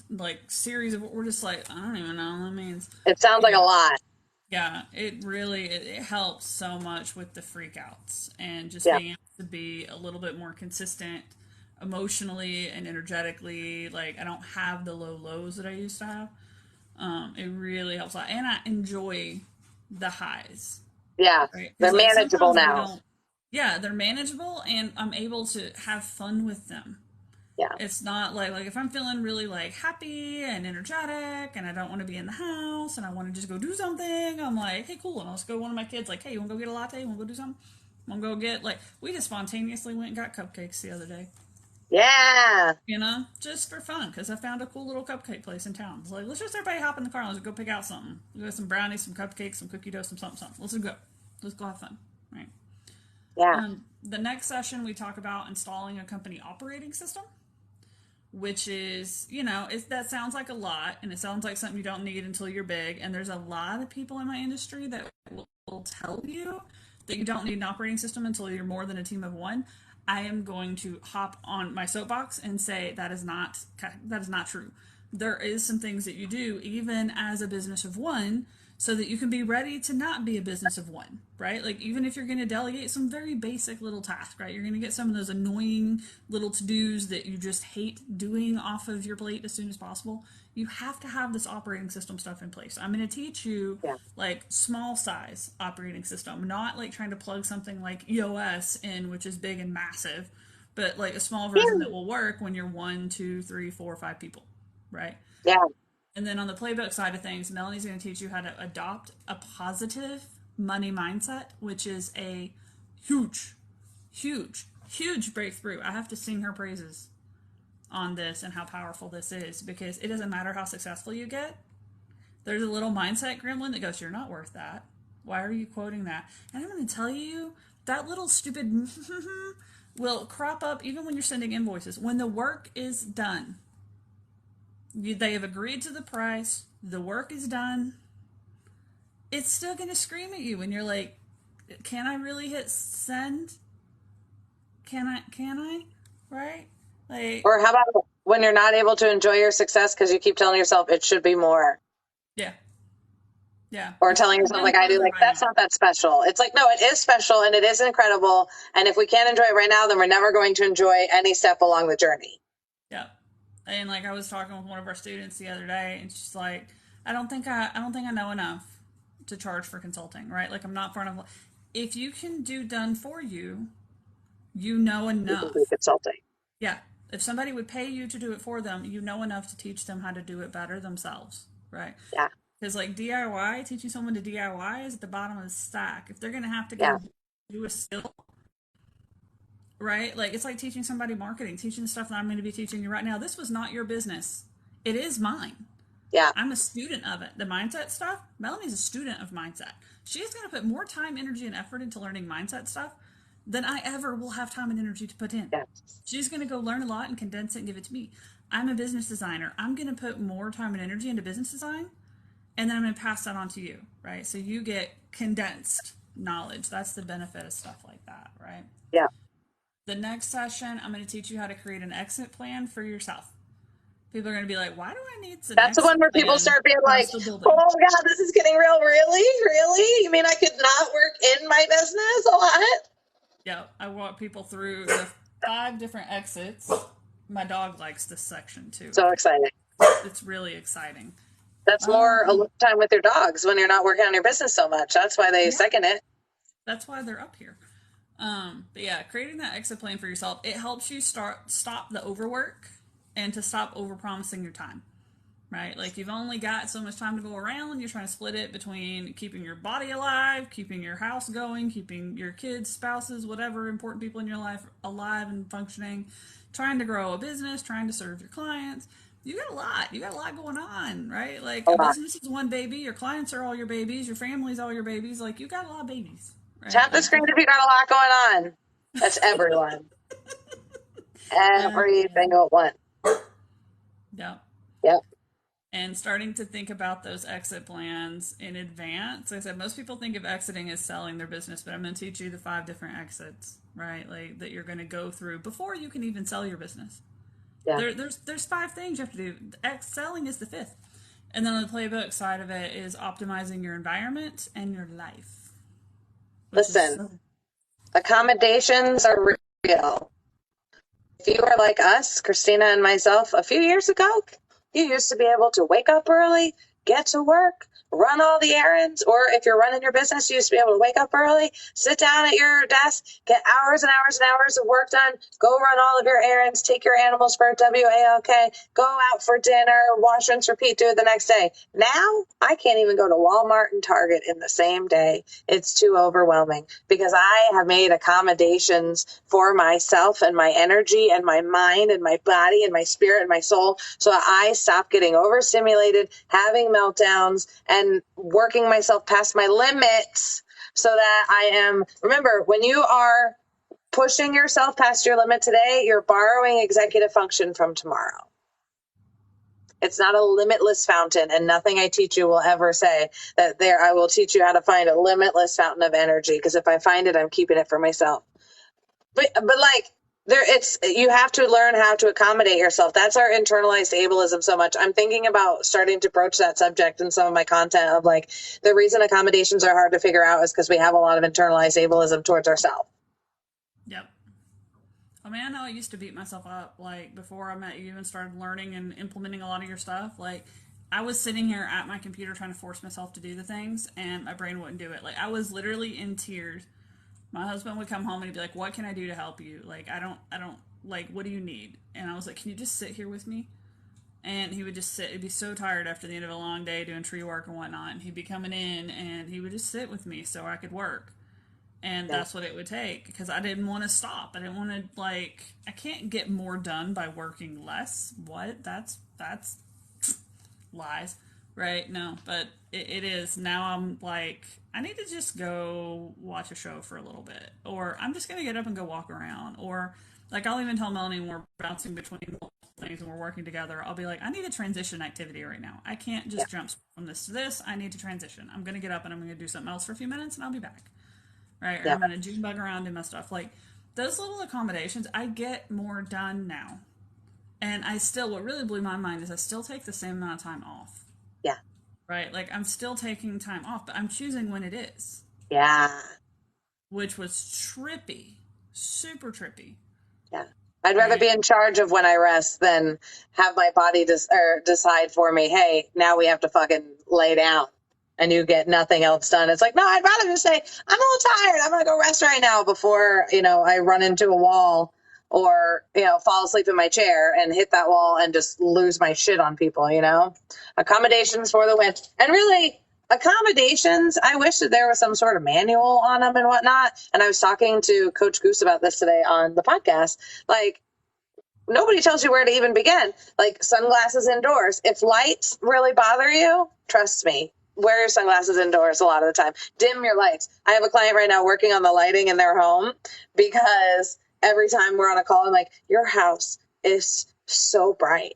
like series of. We're just like, I don't even know what that means.
It sounds like a lot.
Yeah, it really it helps so much with the freakouts and just being able to be a little bit more consistent emotionally and energetically. Like I don't have the low lows that I used to have. It really helps a lot, and I enjoy the highs.
Yeah, right? They're manageable now.
Yeah, they're manageable, and I'm able to have fun with them.
Yeah.
It's not like if I'm feeling really like happy and energetic and I don't want to be in the house and I want to just go do something, I'm like, hey, cool. And I'll just go to one of my kids, like, hey, you want to go get a latte? You want to go do something? Want to go get, like, we just spontaneously went and got cupcakes the other day.
Yeah.
Just for fun, because I found a cool little cupcake place in town. It's like, let's just everybody hop in the car and let's go pick out something. We got some brownies, some cupcakes, some cookie dough, some something. Let's go. Let's go have fun. Right.
Yeah.
The next session, we talk about installing a company operating system, which is, that sounds like a lot, and it sounds like something you don't need until you're big. And there's a lot of people in my industry that will tell you that you don't need an operating system until you're more than a team of one. I am going to hop on my soapbox and say that is not true. There is some things that you do even as a business of one so that you can be ready to not be a business of one, right? Like even if you're going to delegate some very basic little tasks, right? You're going to get some of those annoying little to-dos that you just hate doing off of your plate as soon as possible. You have to have this operating system stuff in place. I'm going to teach you like small size operating system, not like trying to plug something like EOS in, which is big and massive, but like a small version that will work when you're 1, 2, 3, 4, 5 people, right?
Yeah.
And then on the playbook side of things, Melanie's going to teach you how to adopt a positive money mindset, which is a huge, huge, huge breakthrough. I have to sing her praises on this and how powerful this is, because it doesn't matter how successful you get. There's a little mindset gremlin that goes, you're not worth that. Why are you quoting that? And I'm going to tell you, that little stupid will crop up even when you're sending invoices. When the work is done, they have agreed to the price, the work is done, it's still going to scream at you and you're like, can I really hit send? Can I? Right? Like,
or how about when you're not able to enjoy your success because you keep telling yourself it should be more?
Yeah. Yeah.
Or telling yourself like I do, like, that's not that special. It's like, no, it is special and it is incredible. And if we can't enjoy it right now, then we're never going to enjoy any step along the journey.
Yeah. And like I was talking with one of our students the other day, and she's like, I don't think I know enough to charge for consulting, right? Like I'm not far enough. If you can do done for you, you know enough.
You can do consulting.
Yeah. If somebody would pay you to do it for them, you know enough to teach them how to do it better themselves, right?
Yeah.
Because like DIY, teaching someone to DIY is at the bottom of the stack. If they're going to have to go do a skill, right? Like it's like teaching somebody marketing, teaching the stuff that I'm going to be teaching you right now. This was not your business. It is mine.
Yeah.
I'm a student of it. The mindset stuff, Melanie's a student of mindset. She's going to put more time, energy, and effort into learning mindset stuff than I ever will have time and energy to put in.
Yeah.
She's going to go learn a lot and condense it and give it to me. I'm a business designer. I'm going to put more time and energy into business design, and then I'm going to pass that on to you, right? So you get condensed knowledge. That's the benefit of stuff like that, right?
Yeah.
The next session, I'm going to teach you how to create an exit plan for yourself. People are going to be like, why do I need an
That's the one
exit
where people
plan
start being
when I'm
like,
still building?
oh God, this is getting real. Really? You mean I could not work in my business a lot?
Yeah, I walk people through the 5 different exits. My dog likes this section too.
So exciting.
It's really exciting.
That's more alone time with your dogs when you're not working on your business so much. That's why they second it.
That's why they're up here. But yeah, creating that exit plan for yourself, it helps you stop the overwork and to stop overpromising your time, right? Like you've only got so much time to go around. You're trying to split it between keeping your body alive, keeping your house going, keeping your kids, spouses, whatever important people in your life alive and functioning, trying to grow a business, trying to serve your clients. You got a lot going on, right? Like a business is one baby, your clients are all your babies, your family's all your babies. Like you got a lot of babies. Right?
Tap the screen if you got a lot going on. That's everyone. Every single one. Yep.
And starting to think about those exit plans in advance. Like I said, most people think of exiting as selling their business, but I'm going to teach you the 5 different exits, right? Like that you're going to go through before you can even sell your business. Yeah. There's 5 things you have to do. Selling is the 5th. And then the playbook side of it is optimizing your environment and your life.
Listen, accommodations are real. If you are like us, Christina and myself, a few years ago, you used to be able to wake up early, get to work, run all the errands, or if you're running your business, you used to be able to wake up early, sit down at your desk, get hours and hours and hours of work done, go run all of your errands, take your animals for a WALK, go out for dinner, wash, rinse, repeat, do it the next day. Now, I can't even go to Walmart and Target in the same day. It's too overwhelming because I have made accommodations for myself and my energy and my mind and my body and my spirit and my soul so that I stop getting overstimulated, having meltdowns, and working myself past my limits so that I am, remember, when you are pushing yourself past your limit today, you're borrowing executive function from tomorrow. It's not a limitless fountain, and nothing I teach you will ever say that there, I will teach you how to find a limitless fountain of energy, because if I find it, I'm keeping it for myself. But like, you have to learn how to accommodate yourself. That's our internalized ableism so much. I'm thinking about starting to broach that subject in some of my content of like, the reason accommodations are hard to figure out is because we have a lot of internalized ableism towards ourselves.
Yep. I mean, I know I used to beat myself up, like, before I met you and started learning and implementing a lot of your stuff. Like, I was sitting here at my computer trying to force myself to do the things, and my brain wouldn't do it. Like, I was literally in tears. My husband would come home and he'd be like, what can I do to help you? Like, I don't, like, what do you need? And I was like, can you just sit here with me? And he would just sit. He'd be so tired after the end of a long day doing tree work and whatnot. And he'd be coming in and he would just sit with me so I could work. And that's what it would take, because I didn't want to stop. I didn't want to, like, I can't get more done by working less. What? That's lies, right? No, but it is. Now I'm like, I need to just go watch a show for a little bit. Or I'm just going to get up and go walk around. Or, like, I'll even tell Melanie when we're bouncing between multiple things and we're working together, I'll be like, I need a transition activity right now. I can't just jump from this to this. I need to transition. I'm going to get up and I'm going to do something else for a few minutes and I'll be back. Right? Or I'm going to June bug around, do my stuff. Like, those little accommodations, I get more done now. And what really blew my mind is I still take the same amount of time off.
Yeah.
Right? Like, I'm still taking time off, but I'm choosing when it is.
Yeah.
Which was trippy. Super trippy.
Yeah. I'd rather be in charge of when I rest than have my body decide for me, hey, now we have to fucking lay down. And you get nothing else done. It's like, no, I'd rather just say, I'm a little tired. I'm going to go rest right now before, I run into a wall or, fall asleep in my chair and hit that wall and just lose my shit on people, Accommodations for the win. And really, accommodations, I wish that there was some sort of manual on them and whatnot. And I was talking to Coach Goose about this today on the podcast. Like, nobody tells you where to even begin. Like, sunglasses indoors. If lights really bother you, trust me, wear your sunglasses indoors a lot of the time. Dim your lights. I have a client right now working on the lighting in their home because every time we're on a call, I'm like, your house is so bright.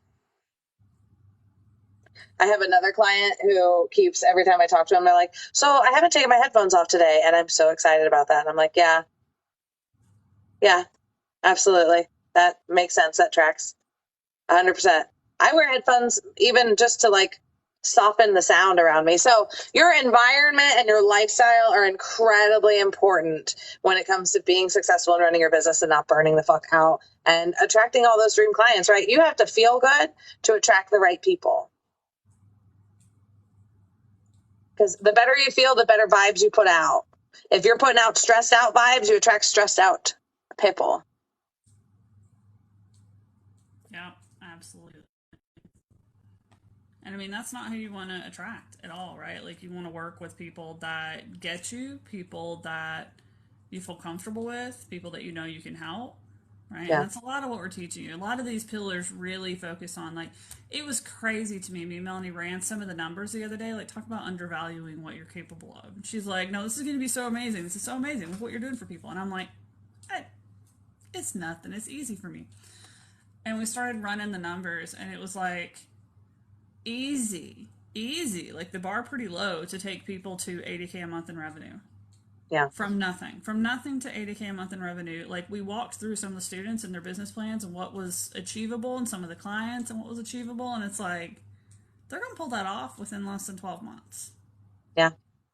I have another client who keeps, every time I talk to them, they're like, so I haven't taken my headphones off today. And I'm so excited about that. And I'm like, yeah, absolutely. That makes sense. That tracks 100%. I wear headphones even just to like soften the sound around me. So your environment and your lifestyle are incredibly important when it comes to being successful and running your business and not burning the fuck out and attracting all those dream clients, right? You have to feel good to attract the right people. Because the better you feel, the better vibes you put out. If you're putting out stressed out vibes, you attract stressed out people.
Yeah, absolutely. And I mean, that's not who you want to attract at all, right? Like, you want to work with people that get you, people that you feel comfortable with, people that you know you can help, right?
Yeah.
And that's a lot of what we're teaching you. A lot of these pillars really focus on, like, it was crazy to me. Me and Melanie ran some of the numbers the other day, like, talk about undervaluing what you're capable of. And she's like, no, this is going to be so amazing. This is so amazing with what you're doing for people. And I'm like, it's nothing. It's easy for me. And we started running the numbers, and it was like, easy, like the bar pretty low to take people to 80K a month in revenue.
Yeah.
From nothing to 80K a month in revenue. Like, we walked through some of the students and their business plans and what was achievable, and some of the clients and what was achievable. And it's like, they're going to pull that off within less than 12 months.
Yeah.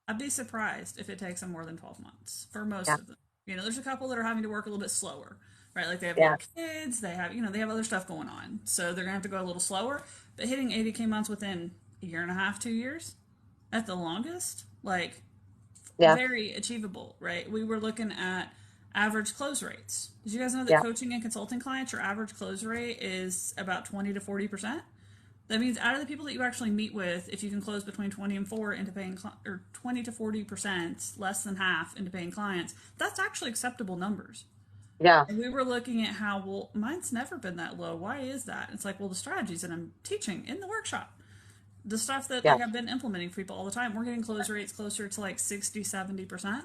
I'd be surprised if it takes them more than 12 months for most of them. You know, there's a couple that are having to work a little bit slower, right? Like, they have little kids, they have, they have other stuff going on. So they're going to have to go a little slower. But hitting 80K months within a year and a half, 2 years, at the longest, like, very achievable, right? We were looking at average close rates. Did you guys know that coaching and consulting clients, your average close rate is about 20 to 40%? That means out of the people that you actually meet with, if you can close between 20 and 4 into paying, or 20 to 40%, less than half into paying clients, that's actually acceptable numbers.
Yeah.
And we were looking at how, well, mine's never been that low. Why is that? It's like, well, the strategies that I'm teaching in the workshop, the stuff that like I've been implementing for people all the time, we're getting close rates closer to like 60, 70%,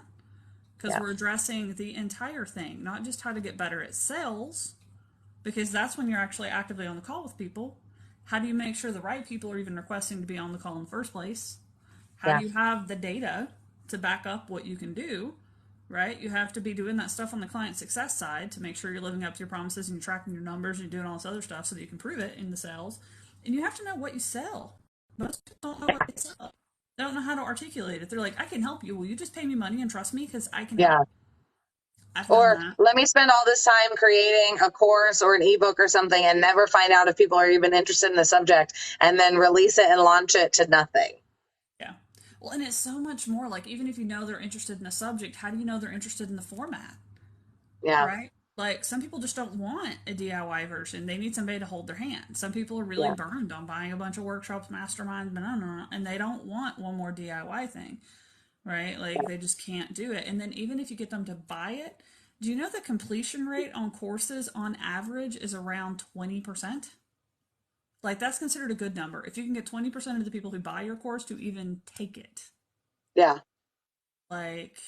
because we're addressing the entire thing, not just how to get better at sales, because that's when you're actually actively on the call with people. How do you make sure the right people are even requesting to be on the call in the first place? How do you have the data to back up what you can do? Right? You have to be doing that stuff on the client success side to make sure you're living up to your promises and you're tracking your numbers and you're doing all this other stuff so that you can prove it in the sales. And you have to know what you sell. Most people don't know what they sell. They don't know how to articulate it. They're like, I can help you. Will you just pay me money and trust me? Because I can help.
Or let me spend all this time creating a course or an ebook or something and never find out if people are even interested in the subject, and then release it and launch it to nothing.
Yeah. Well, and it's so much more. Like, even if you know they're interested in a subject, how do you know they're interested in the format?
Yeah.
Right? Like, some people just don't want a DIY version. They need somebody to hold their hand. Some people are really burned on buying a bunch of workshops, masterminds, and they don't want one more DIY thing. Right? Like, they just can't do it. And then even if you get them to buy it, do you know the completion rate on courses on average is around 20%? Like, that's considered a good number. If you can get 20% of the people who buy your course to even take it.
Yeah.
Like,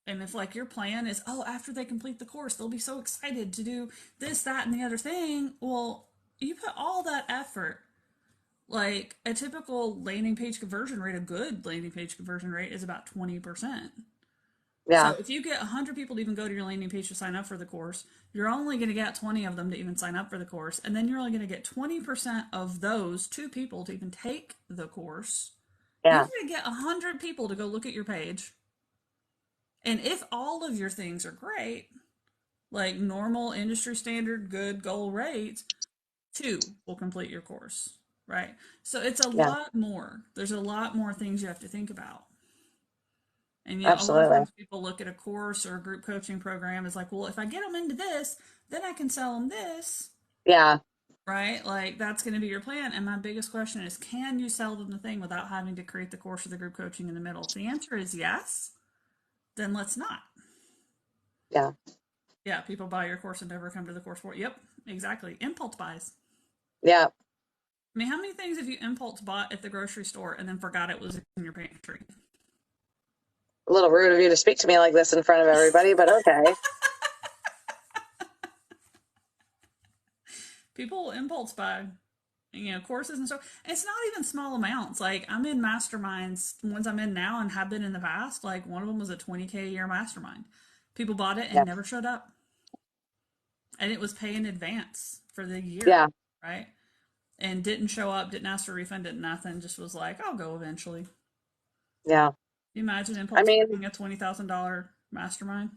and if like your plan is, oh, after they complete the course, they'll be so excited to do this, that, and the other thing. Well, you put all that effort. Like, a typical landing page conversion rate, a good landing page conversion rate is about 20%.
Yeah.
So if you get 100 people to even go to your landing page to sign up for the course, you're only going to get 20 of them to even sign up for the course. And then you're only going to get 20% of those 2 people to even take the course.
Yeah.
You're going to get 100 people to go look at your page. And if all of your things are great, like normal industry standard good goal rates, 2 will complete your course, right? So it's a lot more. There's a lot more things you have to think about. And a lot of times people look at a course or a group coaching program as like, well, if I get them into this, then I can sell them this.
Yeah.
Right? Like, that's going to be your plan. And my biggest question is, can you sell them the thing without having to create the course or the group coaching in the middle? If the answer is yes, then let's not.
Yeah.
Yeah, people buy your course and never come to the course for it. Yep, exactly. Impulse buys.
Yeah.
I mean, how many things have you impulse bought at the grocery store and then forgot it was in your pantry?
A little rude of you to speak to me like this in front of everybody, but okay.
People impulse buy, courses and stuff. And it's not even small amounts. Like, I'm in masterminds, the ones I'm in now and have been in the past. Like, one of them was a 20K a year mastermind. People bought it and never showed up. And it was pay in advance for the year.
Yeah.
Right? and didn't show up, didn't ask for a refund, didn't nothing, just was like, I'll go eventually.
Yeah.
You imagine
I
impulse
mean,
buying a $20,000 mastermind?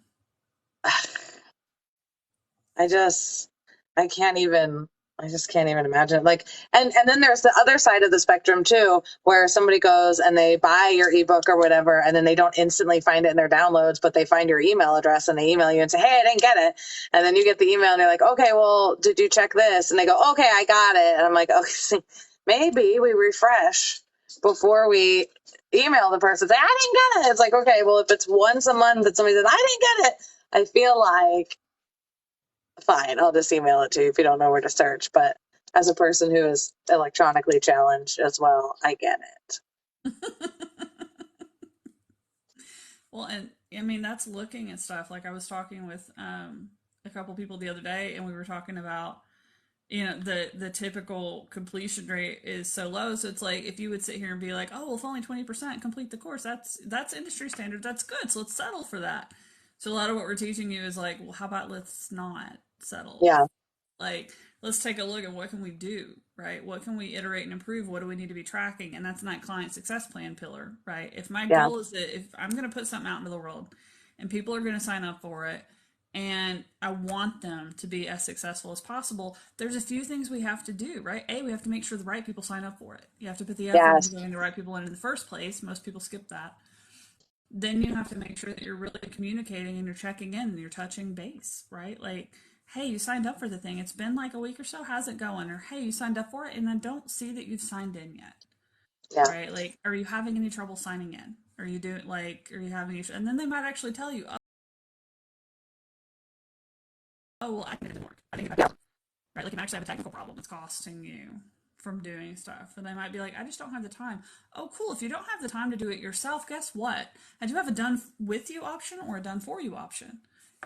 I just I can't even I just can't even imagine. Like, and then there's the other side of the spectrum too, where somebody goes and they buy your ebook or whatever, and then they don't instantly find it in their downloads, but they find your email address and they email you and say, "Hey, I didn't get it." And then you get the email and they're like, "Okay, well, did you check this?" And they go, "Okay, I got it." And I'm like, "Okay, maybe we refresh before we email the person, say, I didn't get it." It's like, okay, well, if it's once a month that somebody says, "I didn't get it," I feel like fine, I'll just email it to you if you don't know where to search. But as a person who is electronically challenged as well, I get it.
Well, and I mean, that's looking at stuff. Like I was talking with a couple people the other day, and we were talking about, the typical completion rate is so low. So it's like if you would sit here and be like, oh, well, if only 20% complete the course, that's industry standard. That's good. So let's settle for that. So a lot of what we're teaching you is like, well, how about let's not settle?
Yeah,
Like, let's take a look at what can we do, right? What can we iterate and improve? What do we need to be tracking? And that's not client success plan pillar, right? If my
yeah,
goal is that if I'm going to put something out into the world and people are going to sign up for it, and I want them to be as successful as possible, there's a few things we have to do, right? A, we have to make sure the right people sign up for it. You have to put the effort into
yes,
getting the right people in the first place. Most people skip that. Then you have to make sure that you're really communicating and you're checking in and you're touching base, right? Like, hey, you signed up for the thing. It's been like a week or so. How's it going? Or, hey, you signed up for it and I don't see that you've signed in yet,
yeah,
right? Like, are you having any trouble signing in? Are you doing are you having issues? And then they might actually tell you, oh, well, I can do more. I think about it, right? Like, you actually have a technical problem that's costing you from doing stuff. And they might be like, I just don't have the time. Oh, cool. If you don't have the time to do it yourself, guess what? I do have a done with you option or a done for you option.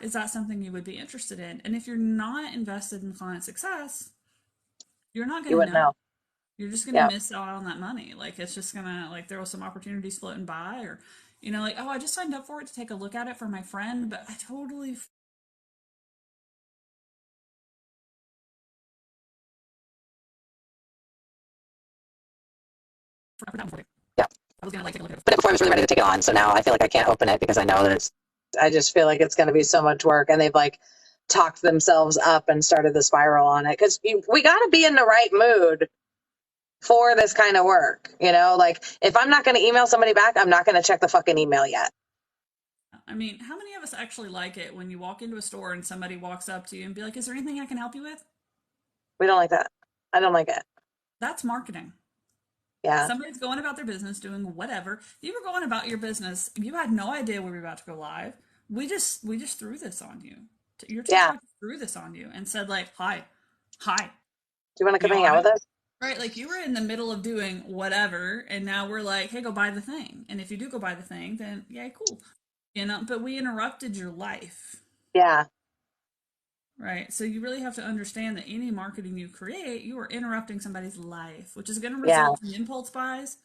Is that something you would be interested in? And if you're not invested in client success, you're not
you
going to
wouldn't
know.
know.
You're just going to
Yeah,
miss out on that money. Like, it's just going to, like, there was some opportunities floating by, or, like, oh, I just signed up for it to take a look at it for my friend, but I totally forgot that for you.
yeah.
I was going to, like, take a look at it.
But before I was really ready to take it on, so now I feel like I can't open it because I know that I just feel like it's going to be so much work, and they've like talked themselves up and started the spiral on it because we got to be in the right mood for this kind of work. Like if I'm not going to email somebody back, I'm not going to check the fucking email yet.
I mean, how many of us actually like it when you walk into a store and somebody walks up to you and be like, is there anything I can help you with?
We don't like that. I don't like it.
That's marketing.
Yeah.
Somebody's going about their business, doing whatever. You were going about your business. You had no idea we were about to go live. We just threw this on you. Your
Yeah.
TikTok threw this on you and said like, hi.
Do you want to come hang out with us?
Right, like you were in the middle of doing whatever, and now we're like, hey, go buy the thing. And if you do go buy the thing, then yeah, cool. But we interrupted your life.
Yeah.
Right. So you really have to understand that any marketing you create, you are interrupting somebody's life, which is going to
Yeah.
result in impulse buys.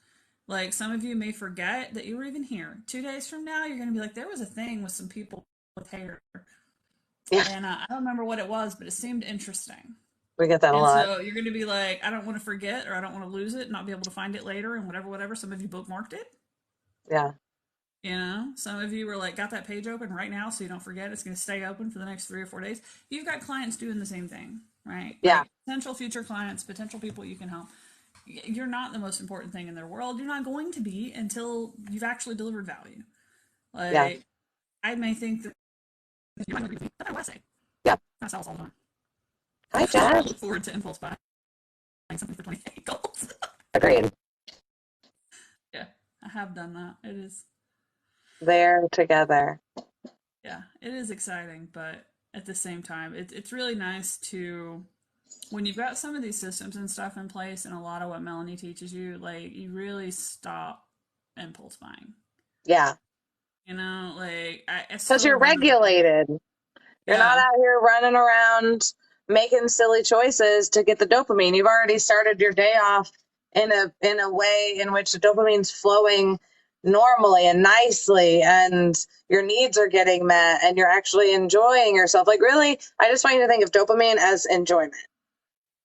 Like some of you may forget that you were even here. 2 days from now, you're going to be like, there was a thing with some people with hair.
Yeah.
And I don't remember what it was, but it seemed interesting.
We get that a
And
lot.
so you're going to be like, I don't want to forget or I don't want to lose it, not be able to find it later and whatever. Some of you bookmarked it.
Yeah.
Some of you were like, got that page open right now so you don't forget. It's going to stay open for the next 3 or 4 days. You've got clients doing the same thing, right?
Yeah.
Like potential future clients, potential people you can help. You're not the most important thing in their world. You're not going to be until you've actually delivered value. Like,
Yeah.
I may think that you might not be, but I want to say,
Yeah.
that sells all the time.
Hi, Jen.
I look forward to impulse buying something for 28 goals.
Agreed.
Yeah, I have done that. It is.
They're together.
Yeah, it is exciting, but at the same time, it's really nice to, when you've got some of these systems and stuff in place and a lot of what Melanie teaches you, like you really stop impulse buying.
Yeah.
Like
Because you're regulated. You're not out here running around making silly choices to get the dopamine. You've already started your day off in a way in which the dopamine's flowing normally and nicely, and your needs are getting met, and you're actually enjoying yourself. Like really, I just want you to think of dopamine as enjoyment.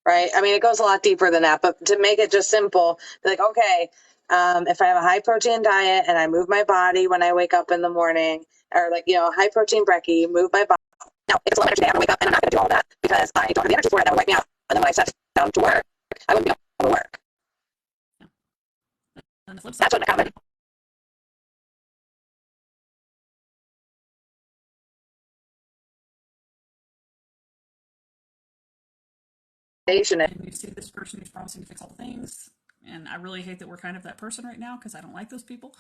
right? I mean, it goes a lot deeper than that, but to make it just simple, like, okay, if I have a high protein diet and I move my body when I wake up in the morning, or like, high protein brekkie, move my body. Now, if it's a low energy day, I'm gonna wake up and I'm not gonna do all of that because I don't have the energy for it. That would wipe me out. And then when I sat down to work, I wouldn't be able to work.
And the flip side,
That's what accommodation is.
and you see this person who's promising to fix all the things, and I really hate that we're kind of that person right now because I don't like those people.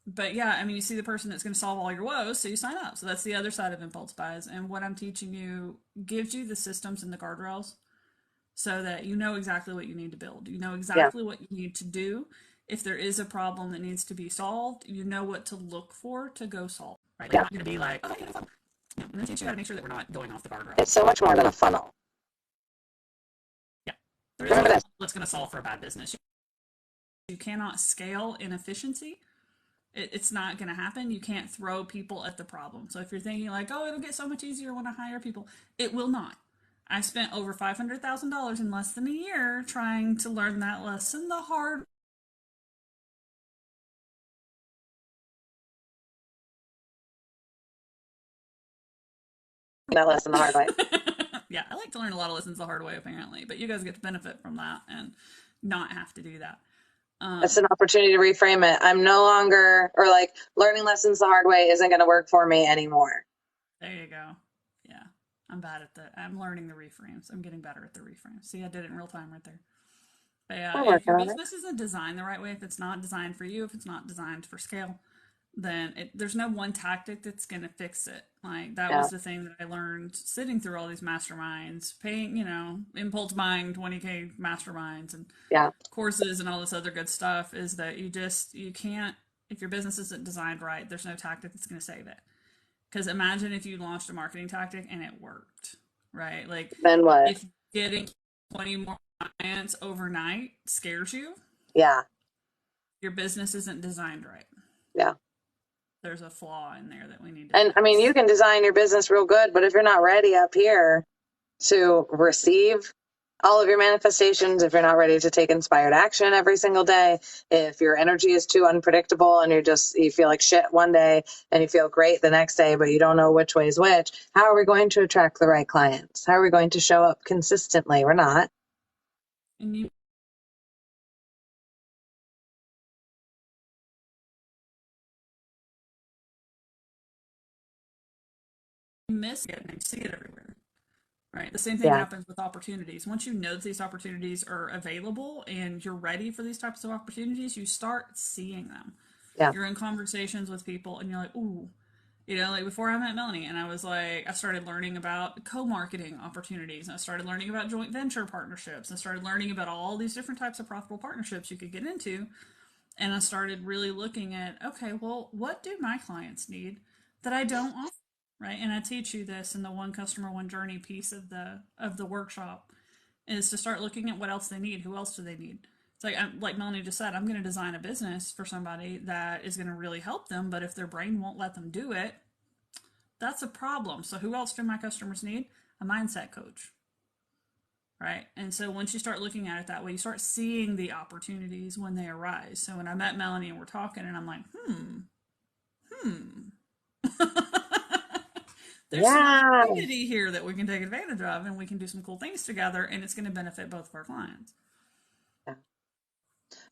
But yeah, I mean, you see the person that's going to solve all your woes, so you sign up. So that's the other side of impulse buys. And what I'm teaching you gives you the systems and the guardrails so that you know exactly what you need to build. You know exactly what you need to do. If there is a problem that needs to be solved, you know what to look for to go solve. Right? Like, you're not going to be like, oh, I'm going to teach you how to make sure that we're not going off the guardrails.
It's so much more than a funnel.
Yeah. There is no funnel that's going to solve for a bad business. You cannot scale inefficiency. It's not going to happen. You can't throw people at the problem. So if you're thinking like, oh, it'll get so much easier when I hire people, it will not. I spent over $500,000 in less than a year trying to learn that lesson the hard
that lesson the hard way.
Yeah, I like to learn a lot of lessons the hard way, apparently, but you guys get to benefit from that and not have to do that.
It's an opportunity to reframe it. I'm no longer, or like learning lessons the hard way isn't going to work for me anymore.
There you go. Yeah, I'm learning the reframes. I'm getting better at the reframes. See, I did it in real time right there. But yeah, if your business isn't designed the right way, if it's not designed for you, if it's not designed for scale, then there's no one tactic that's going to fix it. Like that was the thing that I learned sitting through all these masterminds, paying, impulse buying 20K masterminds and courses and all this other good stuff, is that you can't, if your business isn't designed right, there's no tactic that's going to save it. Because imagine if you launched a marketing tactic and it worked, right? Like,
then what?
If getting 20 more clients overnight scares you, your business isn't designed right.
Yeah.
There's a flaw in there that we need to
fix. I mean, you can design your business real good, but if you're not ready up here to receive all of your manifestations, if you're not ready to take inspired action every single day, if your energy is too unpredictable and you feel like shit one day and you feel great the next day, but you don't know which way is which, how are we going to attract the right clients? How are we going to show up consistently? We're not.
And you miss it and see it everywhere. Right. The same thing happens with opportunities. Once you know that these opportunities are available and you're ready for these types of opportunities, you start seeing them. Yeah. You're in conversations with people and you're like, ooh, like before I met Melanie, and I was like, I started learning about co-marketing opportunities, and I started learning about joint venture partnerships, and I started learning about all these different types of profitable partnerships you could get into. And I started really looking at, okay, well, what do my clients need that I don't offer? Right. And I teach you this in the one customer, one journey piece of the workshop, is to start looking at what else they need. Who else do they need? It's like Melanie just said, I'm going to design a business for somebody that is going to really help them. But if their brain won't let them do it, that's a problem. So who else do my customers need? A mindset coach. Right. And so once you start looking at it that way, you start seeing the opportunities when they arise. So when I met Melanie and we're talking, and I'm like, there's some opportunity here that we can take advantage of, and we can do some cool things together, and it's going to benefit both of our clients.
Yeah.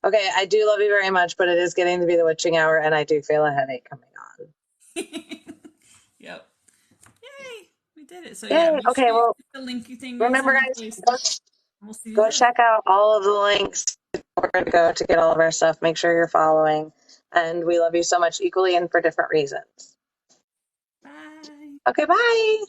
Okay, I do love you very much, but it is getting to be the witching hour, and I do feel a headache coming on.
Yep. Yay! We did it. So
yay. Okay, well,
the linky thing.
Remember, guys, go check out all of the links we're going to go to get all of our stuff. Make sure you're following, and we love you so much equally and for different reasons.
Bye.
Okay, bye.